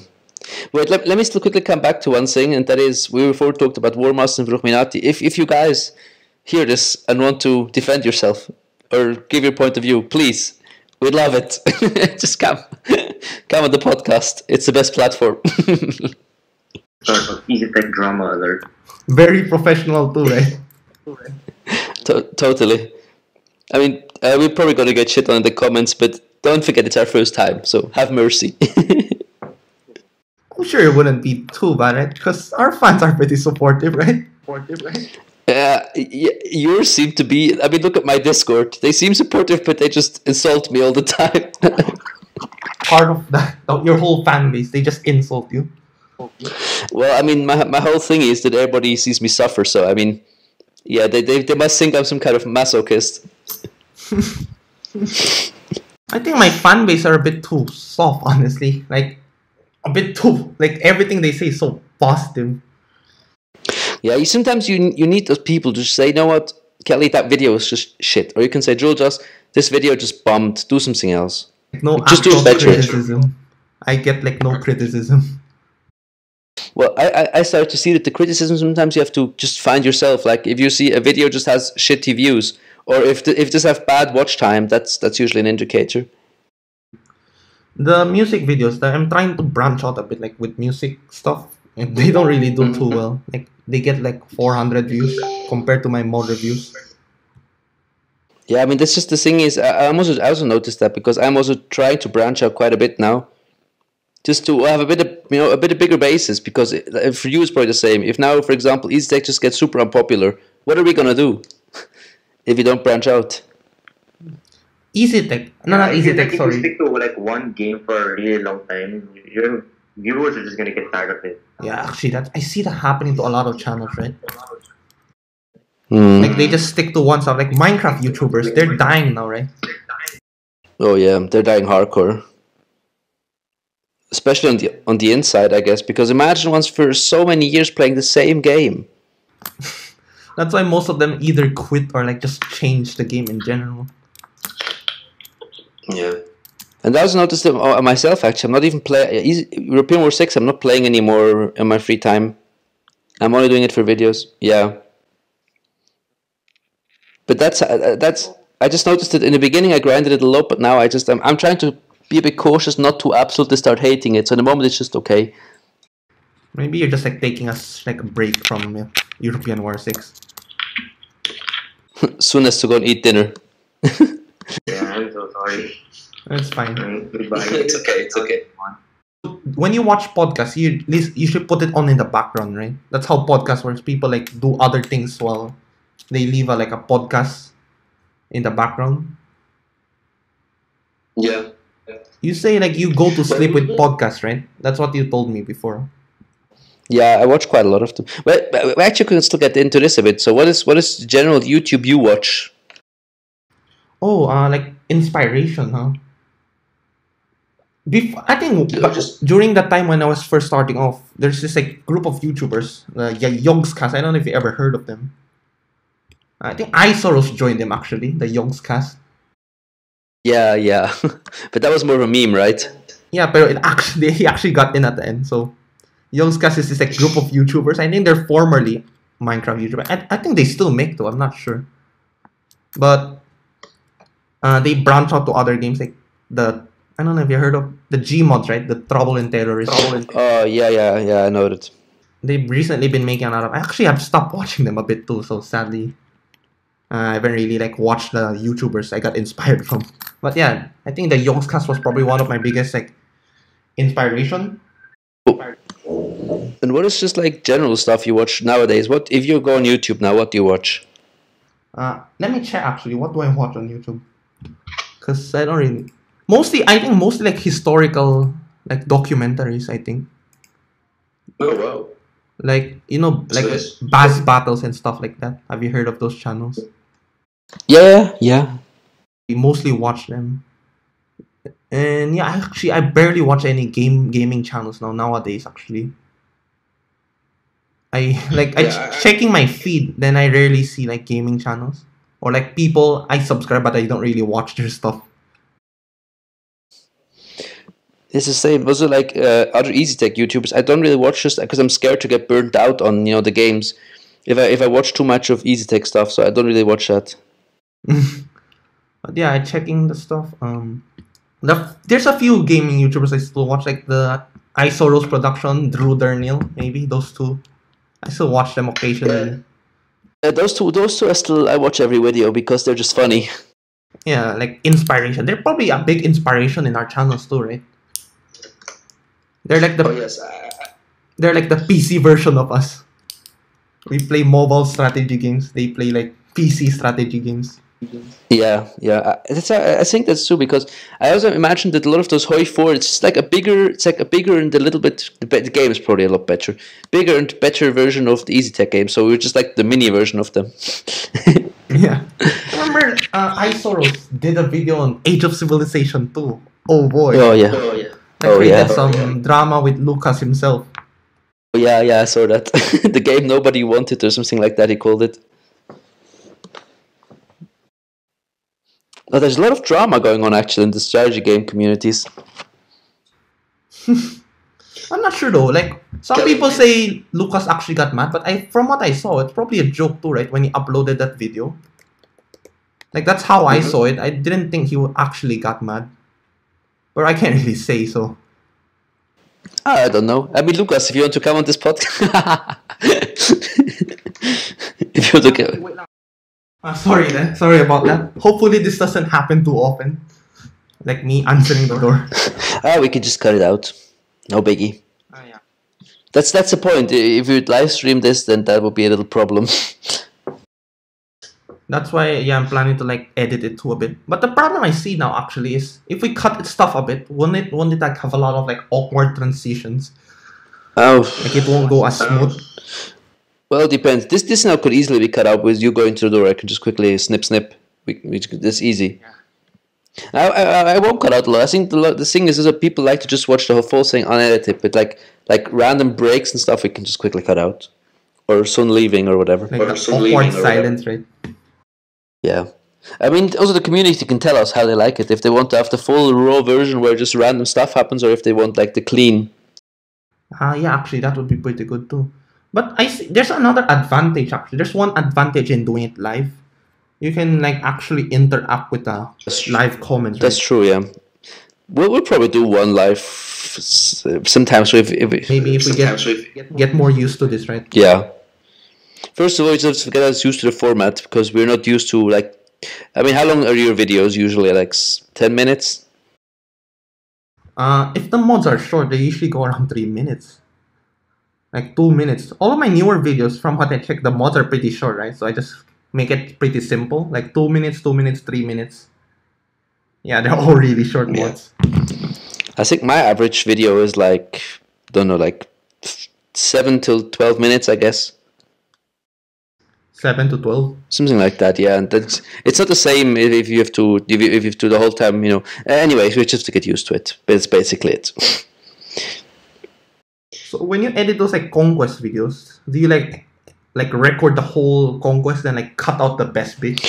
Wait, let me still quickly come back to one thing, and that is we before talked about War Master and Bruchminati. If you guys hear this and want to defend yourself or give your point of view, please, we'd love it. Just come on the podcast. It's the best platform. Sort of Easytech drama alert. Very professional too, right? Totally. I mean, we're probably gonna get shit on in the comments, but don't forget it's our first time, so have mercy. I'm sure it wouldn't be too bad, right? Because our fans are pretty supportive, right? Yours seem to be. I mean, look at my Discord. They seem supportive, but they just insult me all the time. Part of that, your whole fan base, they just insult you. Well, I mean, my whole thing is that everybody sees me suffer. So, I mean, yeah, they must think I'm some kind of masochist. I think my fan base are a bit too soft, honestly. Like, a bit too, like, everything they say is so positive. Yeah, sometimes you need those people to say, you know what, Kelly, that video is just shit. Or you can say, Juljas, this video just bombed, do something else. Like, no just do actual better. criticism. I get, like, no criticism. Well, I start to see that the criticism sometimes you have to just find yourself. Like, if you see a video just has shitty views, or if this have bad watch time, that's usually an indicator. The music videos, I'm trying to branch out a bit, like with music stuff, and they don't really do too well. Like they get like 400 views compared to my mod reviews. Yeah, I mean that's just the thing is I also noticed that because I'm also trying to branch out quite a bit now, just to have a bit of bigger basis. Because for you it's probably the same. If now, for example, Easytech just gets super unpopular, what are we gonna do if you don't branch out? Easytech. No, not Easytech, sorry. If you stick to like one game for a really long time, your viewers are just gonna get tired of it. Yeah, actually, I see that happening to a lot of channels, right? Mm. Like they just stick to one stuff. Like Minecraft YouTubers, they're dying now, right? Oh yeah, they're dying hardcore. Especially on the inside, I guess, because imagine once for so many years playing the same game. That's why most of them either quit or like just change the game in general. Yeah. And I also noticed that myself, actually, I'm not even playing European War 6. I'm not playing anymore in my free time. I'm only doing it for videos. Yeah. But that's I just noticed that in the beginning I grinded it a lot, but now I'm trying to be a bit cautious not to absolutely start hating it. So in the moment it's just okay. Maybe you're just like taking a break from European War 6. Soon as to go and eat dinner. Yeah, I'm so sorry. It's fine. Goodbye. It's okay. It's okay. When you watch podcasts, you should put it on in the background, right? That's how podcast works. People like do other things while they leave a podcast in the background. Yeah. You say like you go to sleep with podcasts, right? That's what you told me before. Yeah, I watch quite a lot of them. But we actually can still get into this a bit. So what is the general YouTube you watch? Oh, like inspiration, huh? I think during the time when I was first starting off, there's this like group of YouTubers, Yogscast. I don't know if you ever heard of them. I think Isoros joined them actually, the Yogscast. Yeah. But that was more of a meme, right? Yeah, but he actually got in at the end. So Yogscast is this like group of YouTubers. I think they're formerly Minecraft YouTubers. I think they still make though. I'm not sure, but they branch out to other games like I don't know if you heard of the Gmods, right? The Trouble in Terrorist. Oh yeah, I know it. They've recently been making a lot of. I actually have stopped watching them a bit too. So sadly, I haven't really like watched the YouTubers I got inspired from. But yeah, I think the Yogscast was probably one of my biggest like inspiration. And what is just like general stuff you watch nowadays? What if you go on YouTube now? What do you watch? Let me check actually. What do I watch on YouTube? Because I don't really. I think mostly like historical like documentaries. I think. Oh wow. Like like bass battles and stuff like that. Have you heard of those channels? Yeah. We mostly watch them. And yeah, actually, I barely watch any gaming channels nowadays. Actually, checking my feed, then I rarely see like gaming channels or like people I subscribe, but I don't really watch their stuff. It's the same. Also, like other Easytech YouTubers, I don't really watch just because I'm scared to get burnt out on the games. If I watch too much of Easytech stuff, so I don't really watch that. But yeah, checking the stuff. There's a few gaming YouTubers I still watch, like the iSoros production, Drew Dernil, maybe those two. I still watch them occasionally. Those two I watch every video because they're just funny. Yeah, like inspiration. They're probably a big inspiration in our channels too, right? They're like the they're like the PC version of us. We play mobile strategy games. They play like PC strategy games. Yeah. I think that's true because I also imagine that a lot of those Hoi 4, it's like a bigger and a little bit, the game is probably a lot better. Bigger and better version of the Easytech game, so we're just like the mini version of them. Yeah. Remember, iSoros did a video on Age of Civilization 2. Oh boy. Oh yeah. That created some drama with Lucas himself. Oh yeah, I saw that. The game nobody wanted or something like that, he called it. Oh, there's a lot of drama going on actually in the strategy game communities. I'm not sure though. Like some people say Lucas actually got mad, but from what I saw, it's probably a joke too, right? When he uploaded that video. Like that's how I saw it. I didn't think he actually got mad. But I can't really say so. I don't know. I mean, Lucas, if you want to come on this podcast, if you want to come. Sorry then. Sorry about that. Hopefully this doesn't happen too often. Like me answering the door. We could just cut it out. No biggie. Yeah. That's the point. If you'd live stream this, then that would be a little problem. That's why, yeah, I'm planning to like edit it to a bit. But the problem I see now actually is if we cut stuff a bit, won't it like have a lot of like awkward transitions? Oh, like it won't go as smooth. Well, it depends. This now could easily be cut out with you going to the door. I can just quickly snip. That's easy. Yeah. I won't cut out a lot. I think the thing is that people like to just watch the whole full thing unedited, but like random breaks and stuff, we can just quickly cut out, or Sun leaving or whatever. Like the awkward silence, right? Yeah. I mean, also the community can tell us how they like it. If they want to have the full raw version where just random stuff happens, or if they want like the clean. Yeah, actually, that would be pretty good too. But I see there's another advantage actually. There's one advantage in doing it live. You can like actually interact with the live comments. That's right? true. Yeah. We'll probably do one live sometimes. So if we get more used to this, right? Yeah. First of all, we just have to get us used to the format because we're not used to like. I mean, how long are your videos usually? Like 10 minutes? If the mods are short, they usually go around 3 minutes. Like 2 minutes. All of my newer videos, from what I checked, the mods are pretty short, right? So I just make it pretty simple. Like 2 minutes, 3 minutes. Yeah, they're all really short mods. I think my average video is like, don't know, like 7 till 12 minutes, I guess. 7 to 12, something like that. Yeah, and it's not the same if you have to the whole time. Anyways, we just have to get used to it. But it's basically it. So when you edit those like conquest videos, do you like record the whole conquest and like cut out the best bit?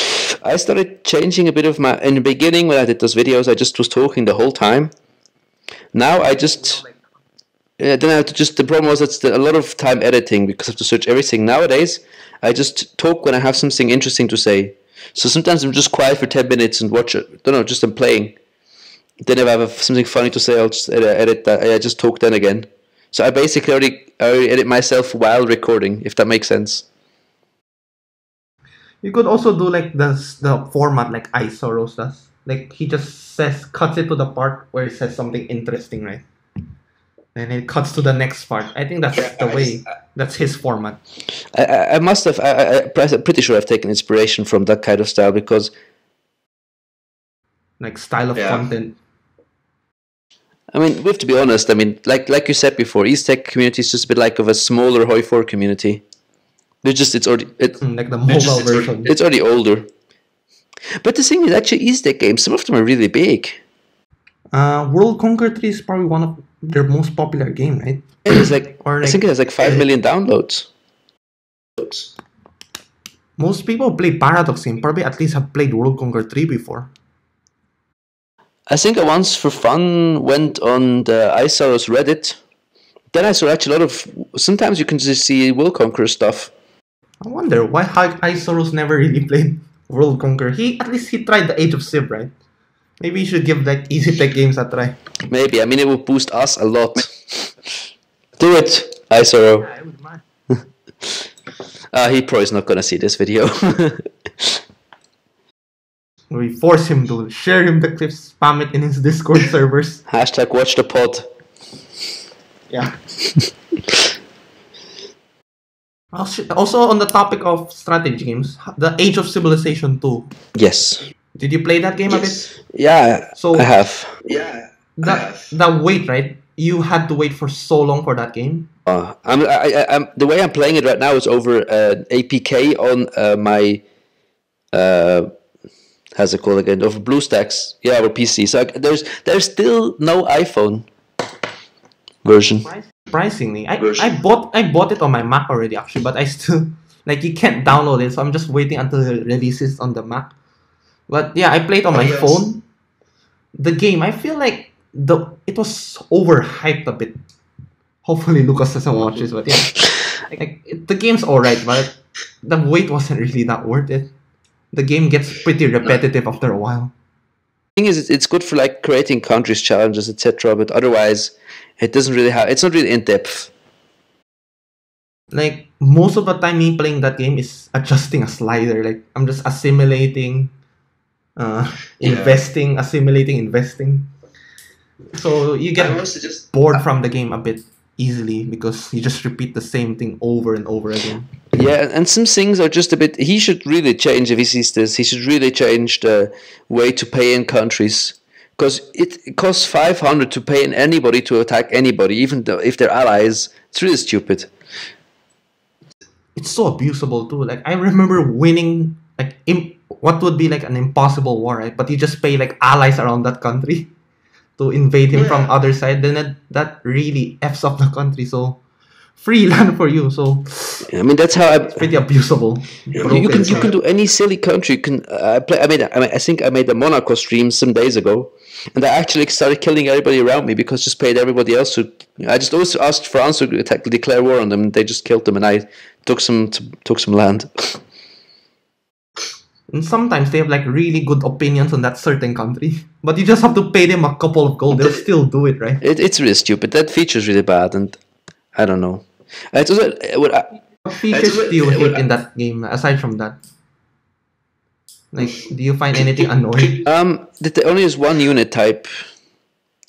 I started changing a bit of my. In the beginning, when I did those videos, I just was talking the whole time. Now I just. Then I have to just. The problem was that's a lot of time editing because I have to search everything. Nowadays, I just talk when I have something interesting to say. So sometimes I'm just quiet for 10 minutes and watch it. Don't know, just I'm playing. Then if I have something funny to say, I'll just edit that. I just talk then again. So I basically already edit myself while recording, if that makes sense. You could also do like the format like iSoros does. Like he just cuts it to the part where it says something interesting, right? And it cuts to the next part. I think that's the way. That's his format. I must have. I'm pretty sure I've taken inspiration from that kind of style because, like style of content. I mean, we have to be honest. I mean, like you said before, Easytech community is just a bit like of a smaller Hoi 4 community. It's already like the mobile version. It's already older. But the thing is, actually, Easytech games, some of them are really big. World Conquer 3 is probably one of their most popular game, right? It's like, Or I think it has like 5 million downloads. most people play Paradox game, probably at least have played World Conquer 3 before. I think I once for fun went on the Isaros Reddit. Then I saw actually a lot of. Sometimes you can just see World Conquer stuff. I wonder why Isoros never really played World Conquer. At least he tried the Age of Civ, right? Maybe you should give like Easytech games a try. Maybe. I mean, it would boost us a lot. Do it, Isoro. I would mind. He probably is not gonna see this video. We force him to share him the clips, spam it in his Discord servers. Hashtag watch the pod. Yeah. Also on the topic of strategy games, the Age of Civilization 2. Yes. Did you play that game a bit? Yeah, So I have. that wait, right? You had to wait for so long for that game. I'm the way I'm playing it right now is over APK on my how's it called again? Over BlueStacks. Yeah, over PC. So there's still no iPhone version. Surprisingly, I bought it on my Mac already actually, but I still like you can't download it, so I'm just waiting until it releases on the Mac. But yeah, I played on my phone. The game, I feel like it was overhyped a bit. Hopefully Lucas doesn't watch this, but yeah, the game's alright, but the wait wasn't really that worth it. The game gets pretty repetitive after a while. The thing is, it's good for like creating countries, challenges, etc. But otherwise, it doesn't really have. It's not really in depth. Like most of the time, me playing that game is adjusting a slider. Like I'm just assimilating, assimilating, investing. So you get bored from the game a bit easily because you just repeat the same thing over and over again. Yeah, and some things are just a bit. He should really change if he sees this. He should really change the way to pay in countries, because it costs 500 to pay in anybody to attack anybody, even though if they're allies. It's really stupid. It's so abusable too. Like I remember winning like what would be like an impossible war, right? But you just pay like allies around that country to invade him from other side. Then that really f's up the country. So free land for you. So I mean that's how it's pretty abusable. You can do any silly country. You can I think I made a Monaco stream some days ago, and I actually started killing everybody around me because I just paid everybody else to. I just always asked France to declare war on them, and they just killed them, and I took some land. And sometimes they have like really good opinions on that certain country, but you just have to pay them a couple of gold. They'll still do it, right? It's really stupid. That feature is really bad, and I don't know. What features do you hate in that game aside from that? Like, do you find anything annoying? There only is one unit type.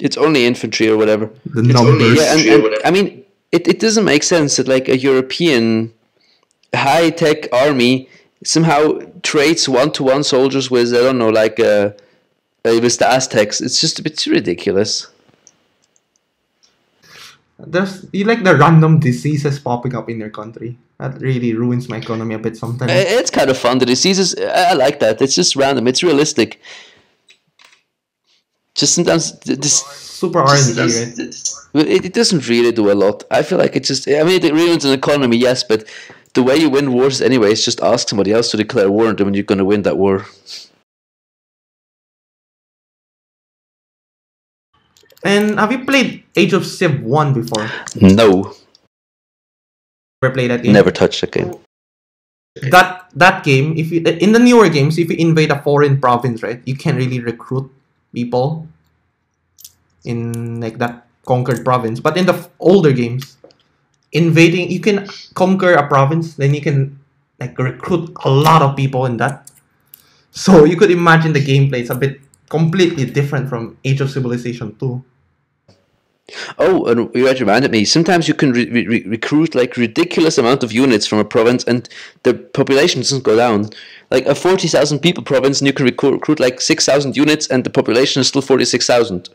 It's only infantry or whatever. The numbers. Yeah, and I mean, it doesn't make sense that like a European high-tech army somehow trades one-to-one soldiers with, I don't know, like with the Aztecs. It's just a bit ridiculous. You like the random diseases popping up in your country. That really ruins my economy a bit sometimes. It's kind of fun. The diseases, I like that. It's just random. It's realistic. Just sometimes this super RNG, right? It doesn't really do a lot. I feel like it just. I mean, it ruins an economy, yes, but the way you win wars anyway is just ask somebody else to declare war on them, and you're going to win that war. And have you played Age of Civ 1 before? No. Never played that game? Never touched that game. That game, if you in the newer games, if you invade a foreign province, right, you can really recruit people in like that conquered province. But in the older games, invading, you can conquer a province, then you can like recruit a lot of people in that. So you could imagine the gameplay is a bit completely different from Age of Civilization 2. Oh, and you reminded me. Sometimes you can recruit like ridiculous amount of units from a province, and the population doesn't go down. Like a 40,000 people province, and you can recruit like 6,000 units, and the population is still 46,000.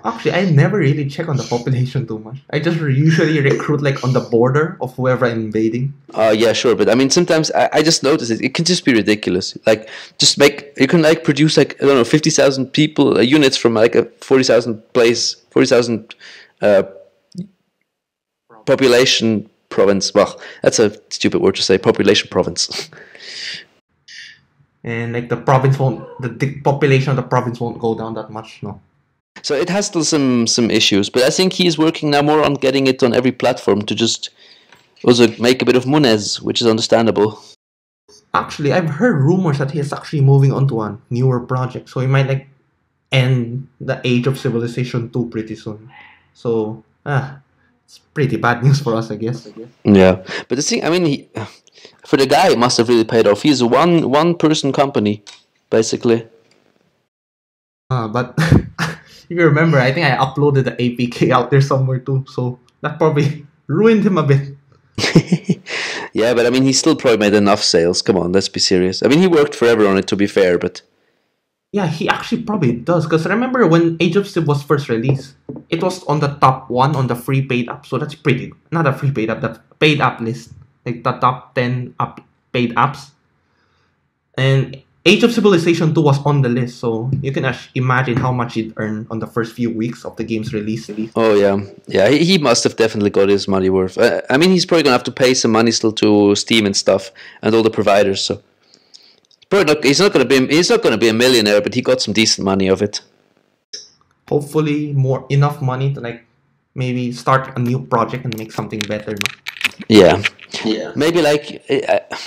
Actually, I never really check on the population too much. I just usually recruit like on the border of whoever I'm invading. Yeah, sure, but I mean, sometimes I just notice it can just be ridiculous. Like, you can like produce like, I don't know, 50,000 people, units from like a 40,000 population province. Well, that's a stupid word to say, population province. And like the population of the province won't go down that much, no. So it has still some issues, but I think he's working now more on getting it on every platform to just also make a bit of mones, which is understandable. Actually, I've heard rumors that he's actually moving on to a newer project, so he might like end the Age of Civilization 2 pretty soon. So, it's pretty bad news for us, I guess. Yeah, but the thing, I mean, for the guy, it must have really paid off. He's a one person company, basically. But if you remember, I think I uploaded the APK out there somewhere too, so that probably ruined him a bit. Yeah, but I mean, he still probably made enough sales. Come on, let's be serious. I mean, he worked forever on it, to be fair, but... Yeah, he actually probably does, because remember when Age of Civ was first released, it was on the top 1 on the free paid app, so that's pretty... Not a free paid app, the paid app list. Like the top 10 paid apps. And Age of Civilization 2 was on the list, so you can imagine how much he'd earned on the first few weeks of the game's release. Oh, yeah. Yeah, he must have definitely got his money worth. I mean, he's probably going to have to pay some money still to Steam and stuff, and all the providers, so... He's not going to be a millionaire, but he got some decent money of it. Hopefully, enough money to like maybe start a new project and make something better. Yeah. Maybe like,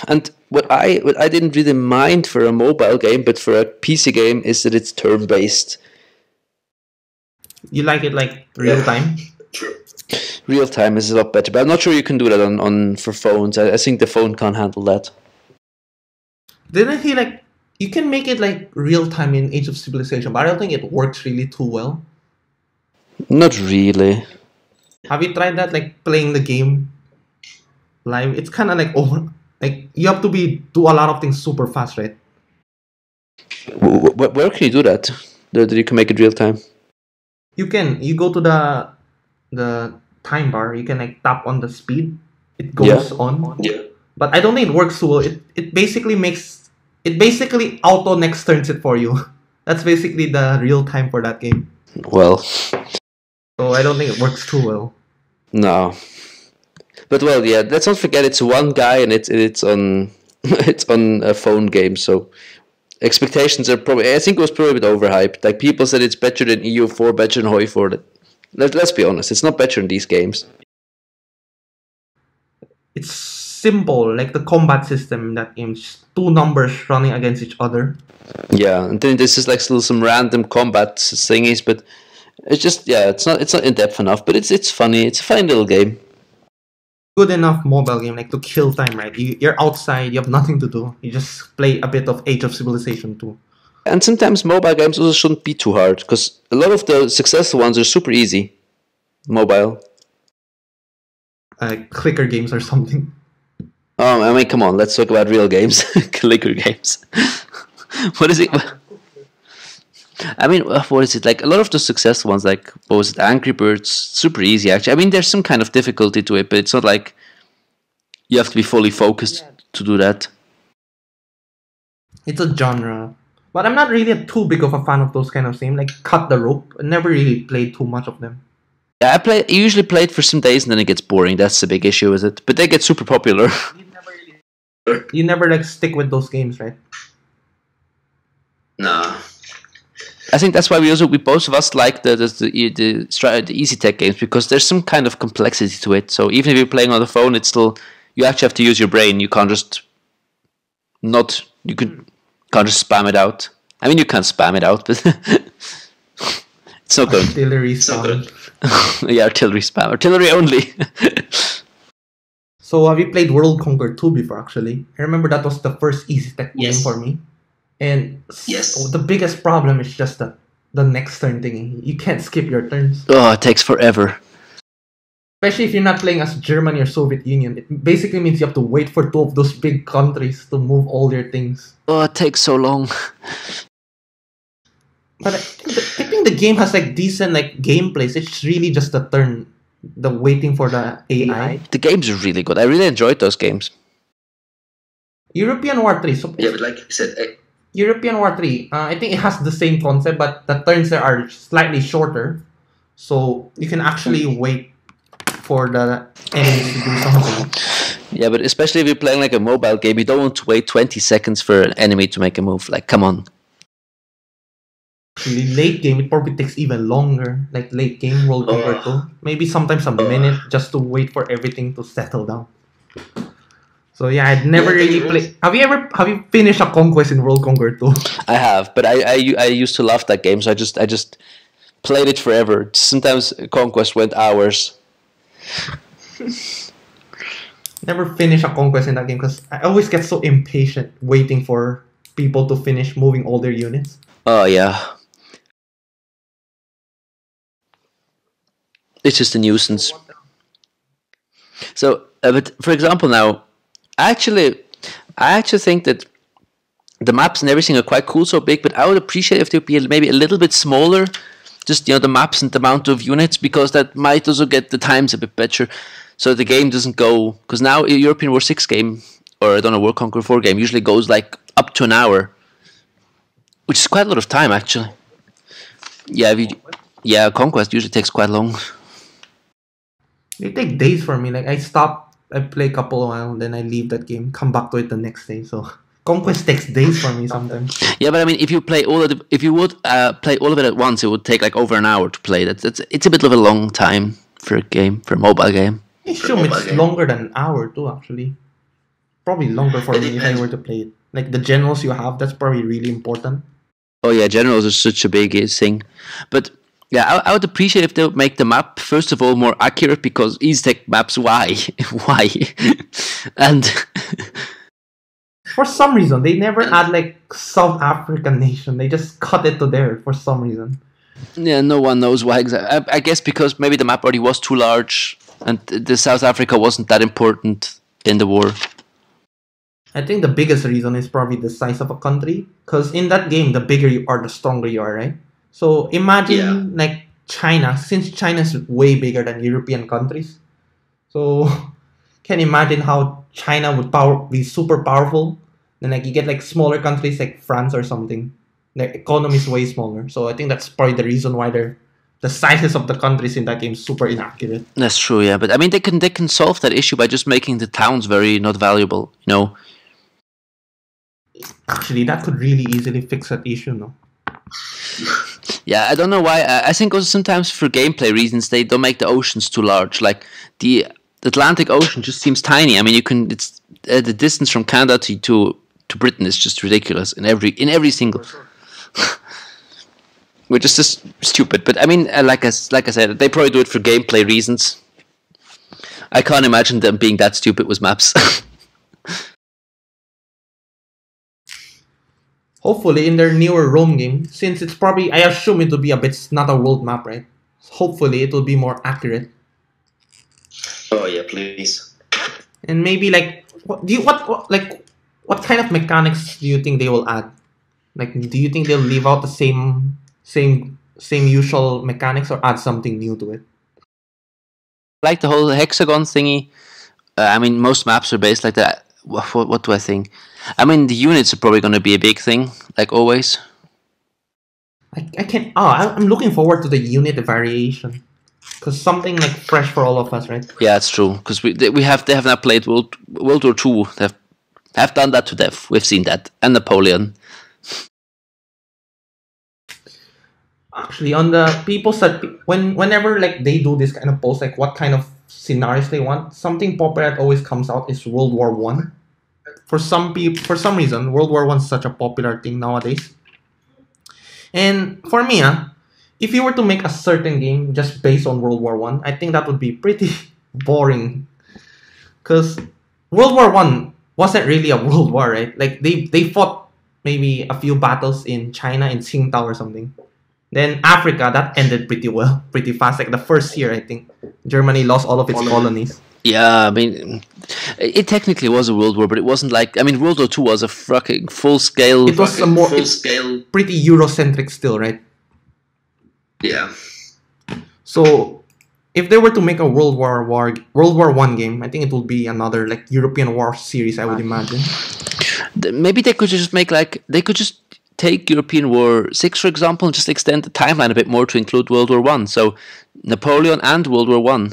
and what I didn't really mind for a mobile game, but for a PC game, is that it's turn-based. You like it like real time? True. Real time is a lot better, but I'm not sure you can do that on for phones. I think the phone can't handle that. Didn't he like... You can make it like real time in Age of Civilization, but I don't think it works really too well. Not really. Have you tried that, like playing the game live? It's kind of like over... Like, you have to do a lot of things super fast, right? Where can you do that? That you can make it real time? You go to the time bar, you can like tap on the speed. It goes on. Yeah. But I don't think it works so well. It basically auto next turns it for you. That's basically the real time for that game. Well. So I don't think it works too well. No. But well, yeah, let's not forget it's one guy and it's on it's on a phone game, so expectations are probably... I think it was probably a bit overhyped. Like, people said it's better than EU4, better than Hoi4. Let's be honest, it's not better in these games. It's simple, like the combat system in that game. Just 2 numbers running against each other. Yeah, and then this is like still some random combat thingies, but it's just, yeah, it's not in depth enough, but it's funny. It's a fine little game. Good enough mobile game, like to kill time, right? You're outside, you have nothing to do. You just play a bit of Age of Civilization 2. And sometimes mobile games also shouldn't be too hard, because a lot of the successful ones are super easy. Mobile. Clicker games or something. Oh, I mean, come on, let's talk about real games. Clicker games. What is it? I mean, what is it? Like, a lot of the successful ones, like, what was it, Angry Birds, super easy, actually. I mean, there's some kind of difficulty to it, but it's not like you have to be fully focused to do that. It's a genre. But I'm not really too big of a fan of those kind of games. Like, Cut the Rope. I never really played too much of them. Yeah, I usually play it for some days and then it gets boring. That's the big issue with it. But they get super popular. You never like stick with those games, right? No. I think that's why we both of us like the Easytech games, because there's some kind of complexity to it. So even if you're playing on the phone, it's still, you actually have to use your brain. You can't just can't just spam it out. I mean, you can spam it out, but it's not good. Artillery spam. Yeah, artillery spam. Artillery only. So have you played World Conquer 2 before, actually? I remember that was the first Easytech game for me. And the biggest problem is just the next turn thing. You can't skip your turns. Oh, it takes forever. Especially if you're not playing as Germany or Soviet Union. It basically means you have to wait for 2 of those big countries to move all their things. Oh, it takes so long. But I think the game has like decent like gameplays. It's really just the waiting for the AI. The games are really good. I really enjoyed those games. European War 3. So Yeah, but like you said, European War 3, I think it has the same concept, but the turns there are slightly shorter. So you can actually wait for the enemies to do something. yeah, but especially if you're playing like a mobile game, you don't want to wait 20 seconds for an enemy to make a move. Like, come on. Actually, late game, it probably takes even longer. Like late game, World Conquer 2. Maybe sometimes a minute just to wait for everything to settle down. So yeah, I'd never really played. Have you finished a conquest in World Conquer 2? I have, but I used to love that game, so I just played it forever. Sometimes Conquest went hours. Never finish a conquest in that game because I always get so impatient waiting for people to finish moving all their units. Oh yeah, it's just a nuisance. So, but for example, now, actually, I actually think that the maps and everything are quite cool, so big. But I would appreciate if they would be maybe a little bit smaller. Just the maps and the amount of units, because that might also get the times a bit better, so the game doesn't go. Because now a European War 6 game, or I don't know, World Conquer 4 game usually goes like up to an hour, which is quite a lot of time actually. Yeah, yeah, Conquest usually takes quite long. They take days for me. Like I play a couple of while, then I leave that game, come back to it the next day. So conquest takes days for me sometimes. Yeah, but I mean, if you play if you would play all of it at once, it would take like over an hour to play. It's a bit of a long time for a mobile game. I assume it's longer than an hour too. Actually, probably longer for me if I were to play it. Like the generals you have, that's probably really important. Oh yeah, generals are such a big thing, but yeah, I would appreciate if they would make the map first of all more accurate, because Easytech maps, why, why, and for some reason they never add like South African nation. They just cut it to there for some reason. yeah, no one knows why exactly. I guess because maybe the map already was too large, and the South Africa wasn't that important in the war. I think the biggest reason is probably the size of a country. Because in that game, the bigger you are, the stronger you are, right? So imagine like China, since China is way bigger than European countries. So can imagine how China would be super powerful. Then like you get like smaller countries like France or something. Their economy is way smaller. So I think that's probably the reason why the sizes of the countries in that game is super inaccurate. That's true, yeah. But I mean, they can solve that issue by just making the towns very not valuable. Actually, that could really easily fix that issue, no? Yeah, I don't know why. I think also sometimes for gameplay reasons they don't make the oceans too large. Like the Atlantic Ocean just seems tiny. I mean, it's the distance from Canada to Britain is just ridiculous in every single. Which is just stupid. But I mean, like I said, they probably do it for gameplay reasons. I can't imagine them being that stupid with maps. Hopefully, in their newer Rome game, since it's probably, I assume it will be a bit, not a world map, right? Hopefully, it will be more accurate. Oh yeah, please. And maybe like, what kind of mechanics do you think they will add? Like, do you think they'll leave out the same usual mechanics or add something new to it? Like the whole hexagon thingy. I mean, most maps are based like that. What do I think? I mean, the units are probably going to be a big thing, like always. I'm looking forward to the unit variation, because something like fresh for all of us, right? Yeah, it's true. Because they have not played World War II. They have done that to death. We've seen that, and Napoleon. Actually, on the people said whenever like they do this kind of post, like what kind of scenarios they want, something popular that always comes out is World War One. For some reason, World War One is such a popular thing nowadays. And for me, if you were to make a certain game just based on World War One, I think that would be pretty boring. Because World War One wasn't really a world war, right? Like they fought maybe a few battles in China in Tsingtao or something. Then Africa, that ended pretty well, pretty fast. Like the first year, I think Germany lost all of its colonies. Yeah, I mean, it technically was a world war, but it wasn't like, I mean, World War II was a fucking full scale. It was a more pretty Eurocentric still, right? Yeah. So if they were to make a World War One game, I think it would be another like European war series, I would imagine. Maybe they could just make like, they could just take European War 6, for example, and just extend the timeline a bit more to include World War 1. So Napoleon and World War 1.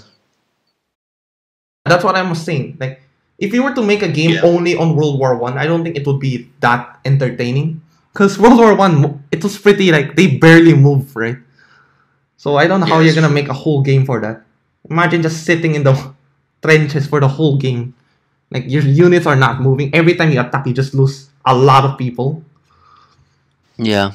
That's what I was saying. Like, if you were to make a game only on World War One, I don't think it would be that entertaining. Because World War One, it was pretty like they barely move, right? So I don't know how you're gonna make a whole game for that. Imagine just sitting in the trenches for the whole game. Like your units are not moving. Every time you attack, you just lose a lot of people. Yeah.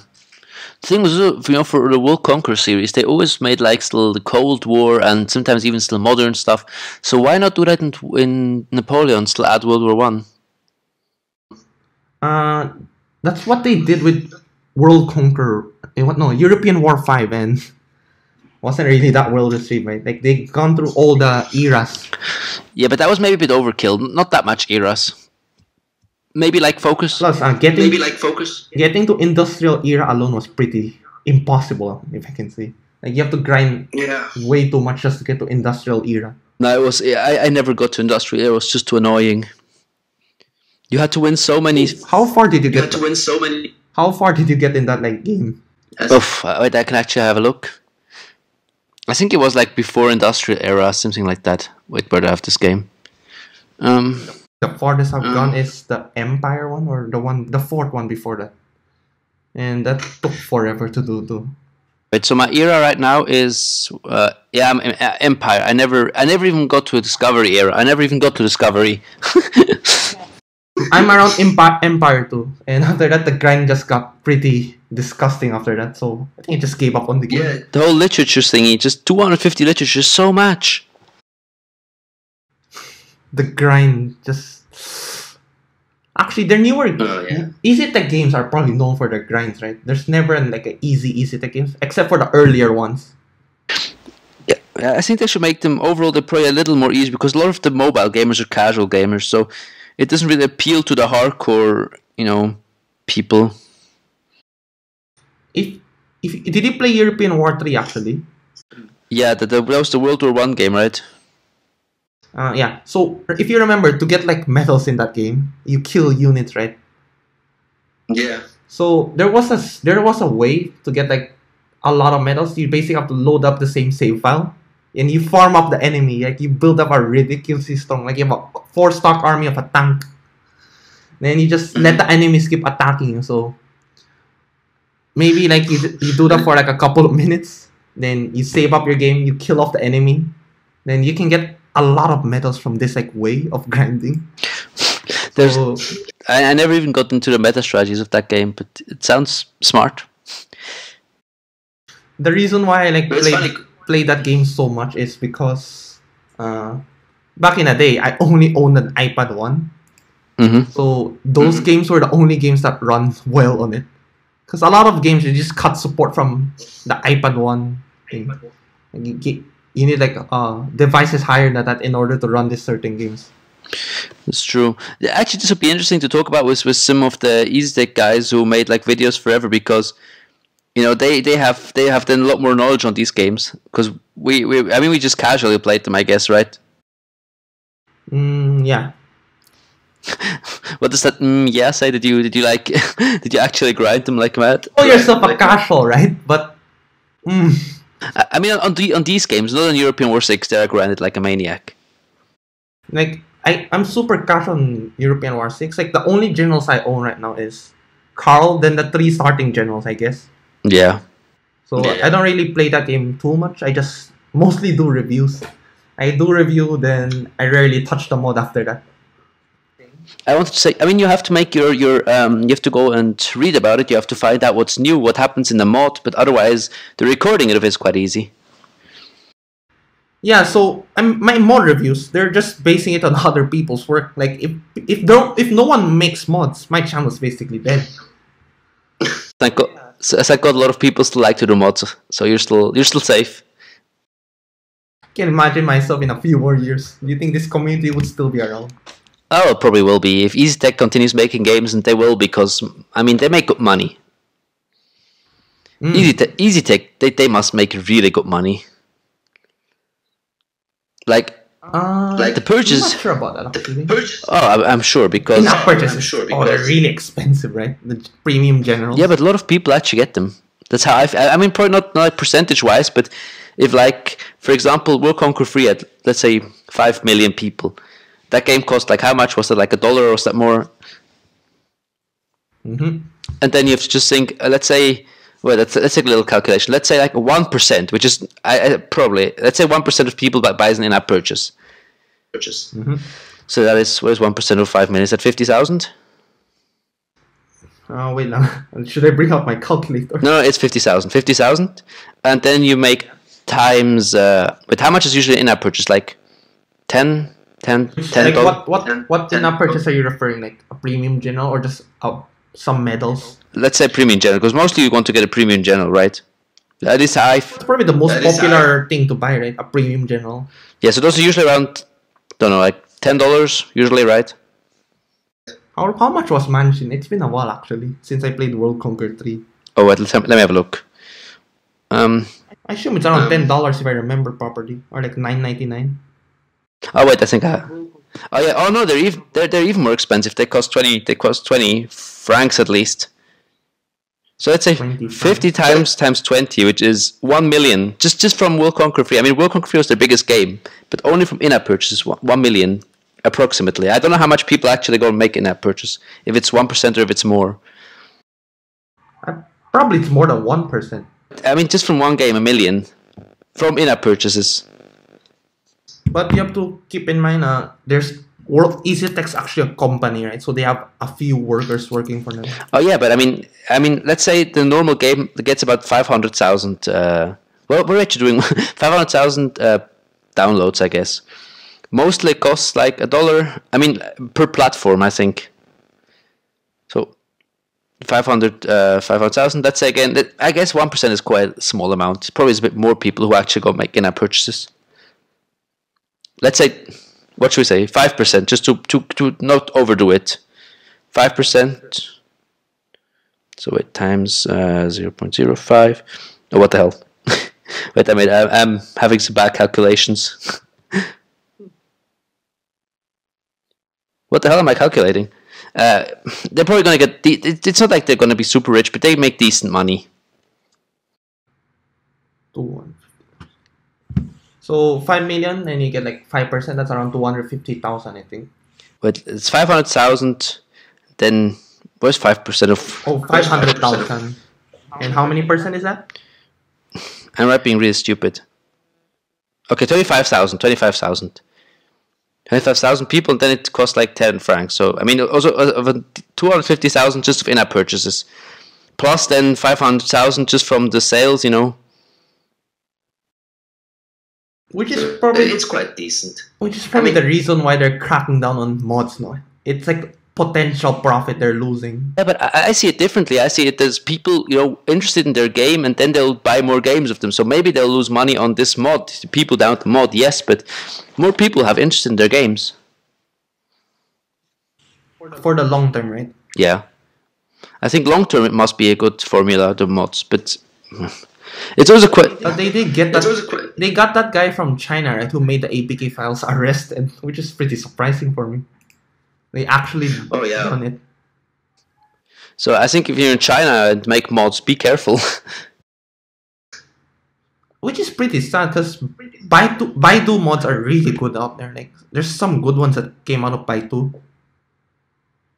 The thing was, for the World Conqueror series, they always made like still the Cold War and sometimes even still modern stuff. So why not do that in Napoleon? Still add World War 1. That's what they did with World Conqueror. No, European War 5, and wasn't really that well received, right? Like they gone through all the eras. Yeah, but that was maybe a bit overkill. Not that much eras. Maybe like Focus. Plus, getting to industrial era alone was pretty impossible, if I can say. Like you have to grind way too much just to get to industrial era. No, it was. I never got to industrial era. It was just too annoying. You had to win so many. How far did you get? How far did you get in that like game? Oof, wait, I can actually have a look. I think it was like before industrial era, something like that. Wait, where do I have this game? The farthest I've gone is the Empire one, or the fourth one before that, and that took forever to do too. Right, so my era right now is I'm Empire. I never even got to a Discovery era. I never even got to Discovery. I'm around Empire too, and after that the grind just got pretty disgusting after that. So I think I just gave up on the game. Yeah, the whole literature thingy, just 250 literature, so much. The grind just actually their newer Easytech games are probably known for their grinds, right? There's never like an easy Easytech games except for the earlier ones. Yeah, I think they should make them overall. They're probably a little more easy because a lot of the mobile gamers are casual gamers, so it doesn't really appeal to the hardcore, people. If did you play European War 3 actually? Yeah, that was the World War 1 game, right? Yeah. So if you remember, to get like medals in that game, you kill units, right? Yeah. So there was a way to get like a lot of medals. You basically have to load up the same save file, and you farm up the enemy. Like you build up a ridiculously strong, like you have a 4-stock army of a tank. Then you just let the enemies keep attacking you. So maybe like you do that for like a couple of minutes. Then you save up your game. You kill off the enemy. Then you can get a lot of medals from this like way of grinding. I never even got into the meta strategies of that game, but it sounds smart. The reason why I play that game so much is because back in the day I only owned an iPad 1. Mm-hmm. So those games were the only games that run well on it. Because a lot of games you just cut support from the iPad 1 thing. You need like devices higher than that in order to run these certain games. That's true. Actually, this would be interesting to talk about with some of the Easytech guys who made like videos forever, because they have done a lot more knowledge on these games, because we just casually played them, I guess, right? Yeah. What does that yeah say? Did you like did you actually grind them like mad? Oh, yourself a casual, right? But I mean, on these games, not on European War 6, they're grinded like a maniac. Like I'm super casual on European War 6. Like the only generals I own right now is Karl, then the 3 starting generals, I guess. Yeah. So I don't really play that game too much. I just mostly do reviews. I do review, then I rarely touch the mod after that. I wanted to say, I mean, you have to make your you have to go and read about it. You have to find out what's new, what happens in the mod. But otherwise, the recording of it is quite easy. Yeah, so my mod reviews, they're just basing it on other people's work. Like if no one makes mods, my channel's basically dead. I got a lot of people still like to do mods, so you're still safe. can imagine myself in a few more years. Do you think this community would still be around? Oh, it probably will be if Easytech continues making games, and they will because I mean they make good money. Easytech, they must make really good money. Like the purchase. I'm not sure about that actually. Oh, I'm sure because In-app purchases. Oh, they're really expensive, right? The premium generals. yeah, but a lot of people actually get them. That's how I mean, probably not like percentage wise, but if like for example, World Conquer 3 had let's say 5 million people, that game cost like how much was it? Like $1 or was that more? Mm-hmm. And then you have to just think, let's say, well, let's take a little calculation. Let's say like 1%, which is probably, let's say 1% of people buys an in-app purchase. Mm-hmm. So that is, what is 1% of 5 million? Is that 50,000? Oh, wait now. Should I bring out my calculator? No, it's 50,000. 50,000. And then you make times, but how much is usually in-app purchase? Like 10 Like what in-app purchase are you referring? Like a premium general or just some medals? Let's say premium general, because mostly you want to get a premium general, right? That is high. It's probably the most popular thing to buy, right? A premium general. Yeah, so those are usually around, don't know, like $10 usually, right? How much was Mansion? It's been a while actually since I played World Conquer 3. Oh, wait, let me have a look. I assume it's around $10 if I remember properly, or like $9.99. Oh wait, I think oh yeah. Oh no, they're even more expensive. They cost 20. They cost 20 francs at least. So let's say 50 times 20, which is 1 million. Just from World Conquer 3. I mean, World Conquer 3 was their biggest game, but only from in-app purchases, 1 million approximately. I don't know how much people actually go and make in-app purchase. If it's 1% or if it's more. Probably it's more than 1%. I mean, just from one game, 1 million from in-app purchases. But you have to keep in mind, there's Easytech's actually a company, right? So they have a few workers working for them. Oh yeah, but I mean, let's say the normal game gets about 500,000. Well, we're actually doing 500,000 downloads, I guess. Mostly costs like $1. I mean, per platform, I think. So 500,000. Let's say again, I guess 1% is quite a small amount. Probably is a bit more people who actually go make in-app purchases. Let's say, what should we say? 5%, just to not overdo it. 5%. So wait, times 0.05. Oh, what the hell? Wait, I'm having some bad calculations. What the hell am I calculating? They're probably going to get... It's not like they're going to be super rich, but they make decent money. So 5 million, and you get like 5%. That's around 250,000, I think. But it's 500,000. Then where's 5% of? Oh, 500,000. And how many percent is that? I'm not being really stupid. Okay, 25,000. 25,000. 25,000 people, and then it costs like 10 francs. So I mean, also 250,000 just of in-app purchases, plus then 500,000 just from the sales. You know. Which is probably it's quite decent. Which is probably the reason why they're cracking down on mods now. It's like potential profit they're losing. Yeah, but I see it differently. I see it as people, interested in their game, and then they'll buy more games of them. So maybe they'll lose money on this mod. People down the mod, yes, but more people have interest in their games. For the long term, right? Yeah. I think long term it must be a good formula, the mods, but... It's also quite. They did get that. They got that guy from China, right, who made the APK files arrested, which is pretty surprising for me. They actually done it. So I think if you're in China and make mods, be careful. Which is pretty sad because Baidu mods are really good out there. Like there's some good ones that came out of Baidu.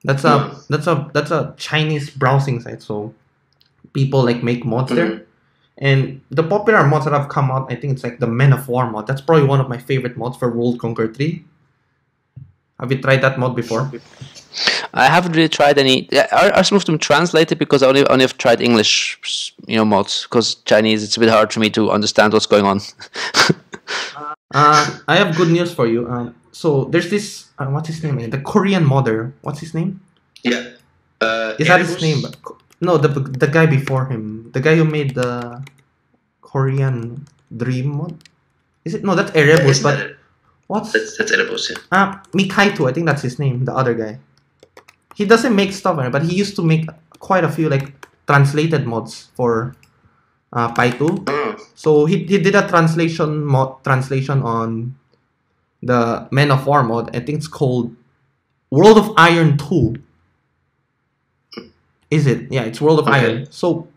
That's a Chinese browsing site, so people like make mods there. And the popular mods that have come out, I think it's like the Men of War mod. That's probably one of my favorite mods for World Conquer 3. Have you tried that mod before? I haven't really tried any. Are some of them translated? Because I only have tried English, mods. Because Chinese, it's a bit hard for me to understand what's going on. I have good news for you. So there's this, what's his name? The Korean modder. What's his name? Yeah. Is that his name? No, the guy before him. The guy who made the Korean Dream mod. Is it? No, that's Erebus. Isn't But that it? what's That's Erebus, yeah. Mikaitu? I think that's his name. The other guy. He doesn't make stuff, but he used to make quite a few like translated mods for Paitu. Oh. So he did a translation on the Men of War mod. I think it's called World of Iron 2. Is it? Yeah, it's World of Okay. Iron. So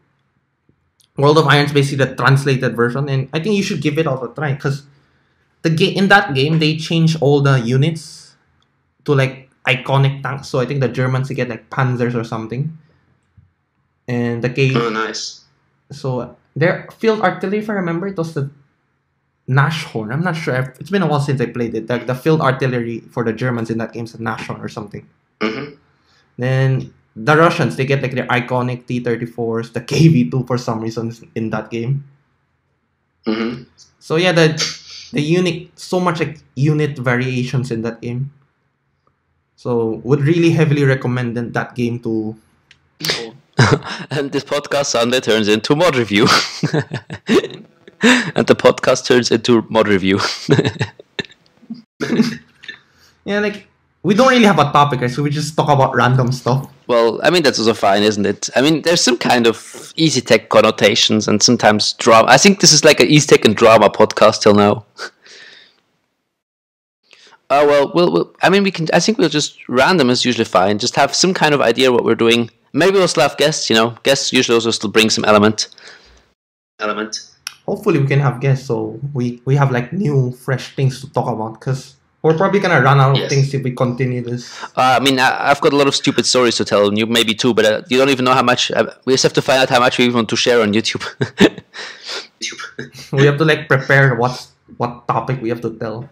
World of Iron is basically the translated version, and I think you should give it all a try because in that game they change all the units to like iconic tanks. So I think the Germans they get like Panzers or something, and the Oh, nice. so their field artillery, if I remember, it was the Nashorn. I'm not sure. It's been a while since I played it. The field artillery for the Germans in that game is a Nashorn or something. Mm-hmm. Then the Russians, they get like their iconic T-34s, the KV-2 for some reason in that game. Mm-hmm. So yeah, the unit, so much like unit variations in that game. So would really heavily recommend that game to people. And this podcast Sunday turns into mod review. And the podcast turns into mod review. Yeah, like we don't really have a topic, right? So we just talk about random stuff. Well, I mean, that's also fine, isn't it? I mean, there's some kind of Easytech connotations and sometimes drama. I think this is like an Easytech and drama podcast till now. Well, I mean, we can. I think we'll just random is usually fine. Just have some kind of idea what we're doing. Maybe we'll still have guests. Guests usually also still bring some element. Hopefully we can have guests, so we have like new, fresh things to talk about. Because we're probably gonna run out of Yes. things if we continue this. I mean, I've got a lot of stupid stories to tell, and you maybe too, but you don't even know how much. We just have to find out how much we want to share on YouTube. We have to like prepare what topic we have to tell.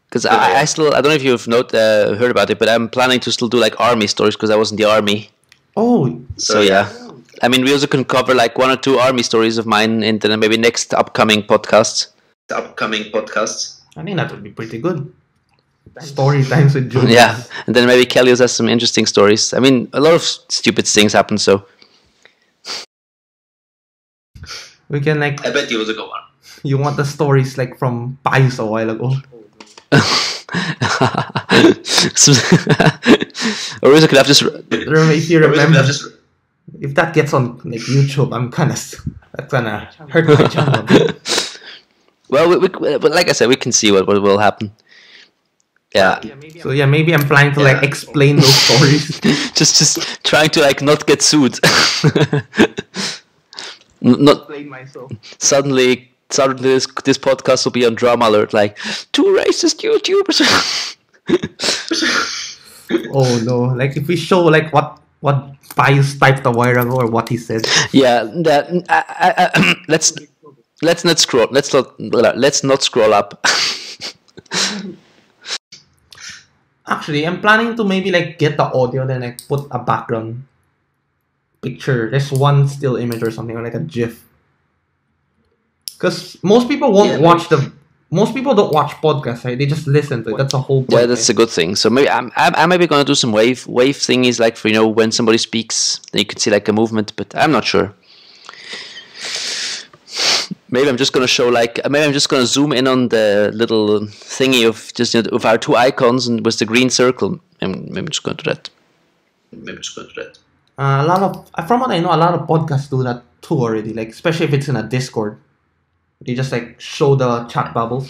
Because I don't know if you've heard about it, but I'm planning to still do like army stories because I was in the army. Oh, So yeah. I mean, we also can cover like 1 or 2 army stories of mine in the maybe next upcoming podcasts. I think that would be pretty good. Story times with Juljas. Yeah, and then maybe Kelly has some interesting stories. I mean, a lot of stupid things happen, so. We can like. I bet you was a good one. You want the stories like from Pais a while ago. Or we could have just. If you remember, if that gets on like YouTube, that's gonna hurt my channel. Well, but like I said, we can see what will happen. Yeah. So yeah, maybe I'm planning to like explain those stories. just trying to like not get sued. Not Explain myself. suddenly this podcast will be on drama alert, like 2 racist YouTubers. Oh no! Like if we show like what Pius typed a while ago or what he said. Yeah, that let's not scroll up. Actually, I'm planning to maybe like get the audio, then like put a background picture. There's one still image or something, or like a GIF. Because most people won't watch most people don't watch podcasts, right? They just listen to it. That's the whole point. Yeah, that's a good thing. So maybe I'm maybe gonna do some wave thingies, like for when somebody speaks, then you can see like a movement. But I'm not sure. Maybe I'm just gonna show maybe I'm just gonna zoom in on the little thingy of just of our 2 icons and with the green circle. Maybe I'm just gonna do that. A lot of, from what I know, a lot of podcasts do that too already. Like especially if it's in a Discord, they just like show the chat bubbles.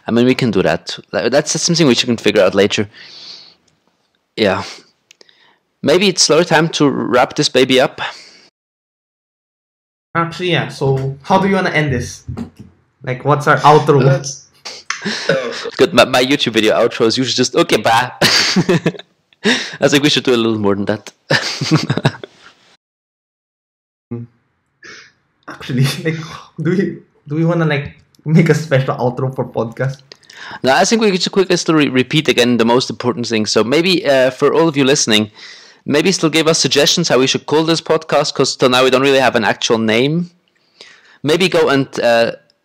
I mean, we can do that. That's something which you can figure out later. Yeah. Maybe it's slow time to wrap this baby up. Actually, yeah. So how do you want to end this? Like, what's our outro? Good. My YouTube video outro is usually just okay, bye. I think we should do a little more than that. Actually, like, do we want to like make a special outro for podcast? No, I think we could just quickly still repeat again the most important thing. So maybe for all of you listening, maybe still give us suggestions how we should call this podcast, because till now we don't really have an actual name. Maybe go and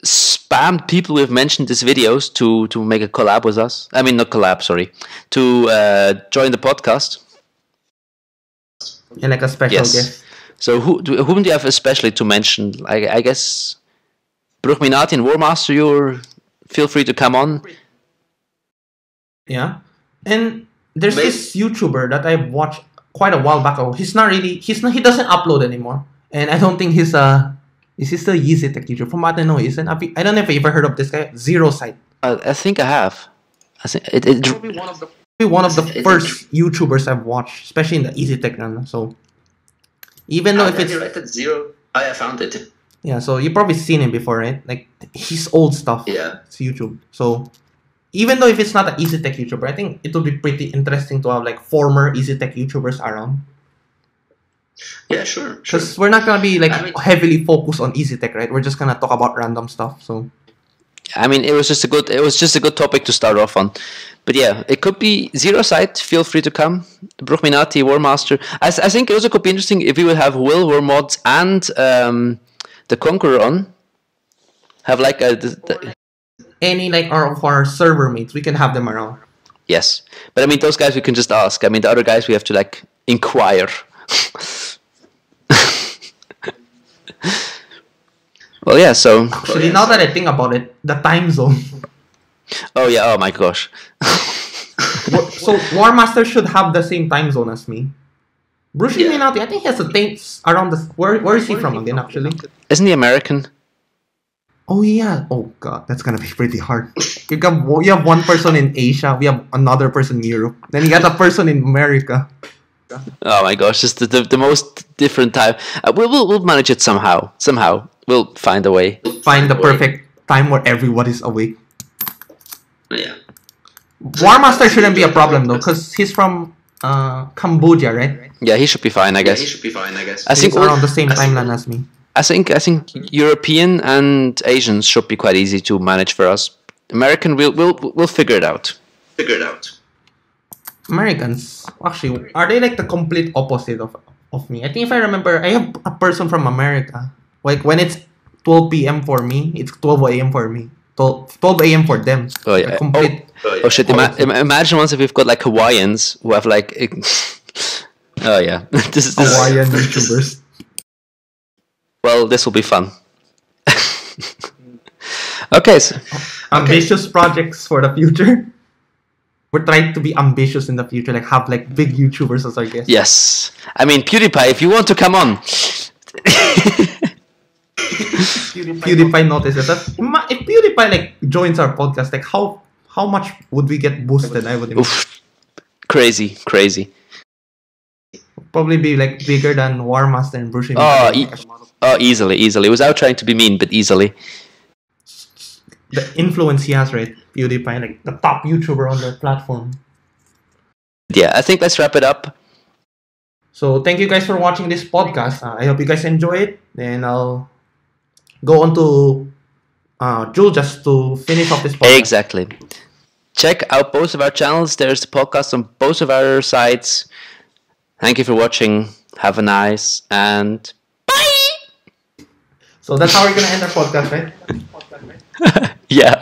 spam people who have mentioned these videos to make a collab with us. I mean, not collab, sorry. To join the podcast. And like a special guest. So whom do you have especially to mention? I guess Bruchminati and Warmaster, you're feel free to come on. Yeah. And there's this YouTuber that I watched quite a while back. He doesn't upload anymore. And I don't think is he still Easytech YouTuber? From what I know, isn't. I don't know if you ever heard of this guy, Zero Sight. I think I have. I think probably one of the first YouTubers I've watched, especially in the Easytech run. So even though if it's right at zero, I found it. Yeah, so you've probably seen him before, right? Like his old stuff. Yeah. It's YouTube. So even though if it's not an Easytech YouTuber, I think it would be pretty interesting to have like former Easytech YouTubers around. Yeah, sure. Because we're not gonna be like heavily focused on Easytech, right? We're just gonna talk about random stuff. So I mean, it was just a good topic to start off on. But yeah, it could be Zero Sight. Feel free to come. The Bruchminati, War Master. I think it also could be interesting if we would have Will, War Mods, and the Conqueror on. Have like any like of our server mates, we can have them around. Yes, but I mean those guys we can just ask. I mean the other guys we have to like inquire. Well, yeah. So actually, now that I think about it, the time zone. Oh yeah! Oh my gosh. So War Master should have the same time zone as me. Bruchminati, I think he has a thing around the. Where is he from again? Actually, isn't he American? Oh yeah. Oh god, that's gonna be pretty hard. You have one person in Asia, we have another person in Europe, then you got a person in America. Oh my gosh, just the most different time. We'll manage it somehow. Somehow we'll find a way. Find the perfect time where everybody's awake. Yeah. War Master shouldn't be a problem though, because he's from Cambodia, right? Yeah, he should be fine, I guess. I think around the same timeline as me. I think European and Asians should be quite easy to manage for us. American, we'll figure it out. Americans, actually, are they like the complete opposite of me? I think if I remember, I have a person from America. Like when it's 12 p.m. for me, it's 12 a.m. for me. 12 a.m. for them. Oh yeah. Oh shit! Imagine once if we've got like Hawaiians who have like. Oh yeah. This is Hawaiian YouTubers. Well, this will be fun. Okay. So, ambitious projects for the future. We're trying to be ambitious in the future, like have like big YouTubers as our guests. Yes, I mean PewDiePie. If you want to come on. PewDiePie notices that if PewDiePie like joins our podcast, like how much would we get boosted? I would imagine. Crazy. Probably be like bigger than War Master and Bruchminati. Easily. Without trying to be mean, but easily. The influence he has, right? PewDiePie, like the top YouTuber on the platform. Yeah, I think let's wrap it up. So thank you guys for watching this podcast. I hope you guys enjoy it. Then I'll go on to juljas to finish off this podcast. Exactly. Check out both of our channels. There's the podcast on both of our sites. Thank you for watching. Have a nice and bye. So that's how we're gonna end our podcast, right? Yeah.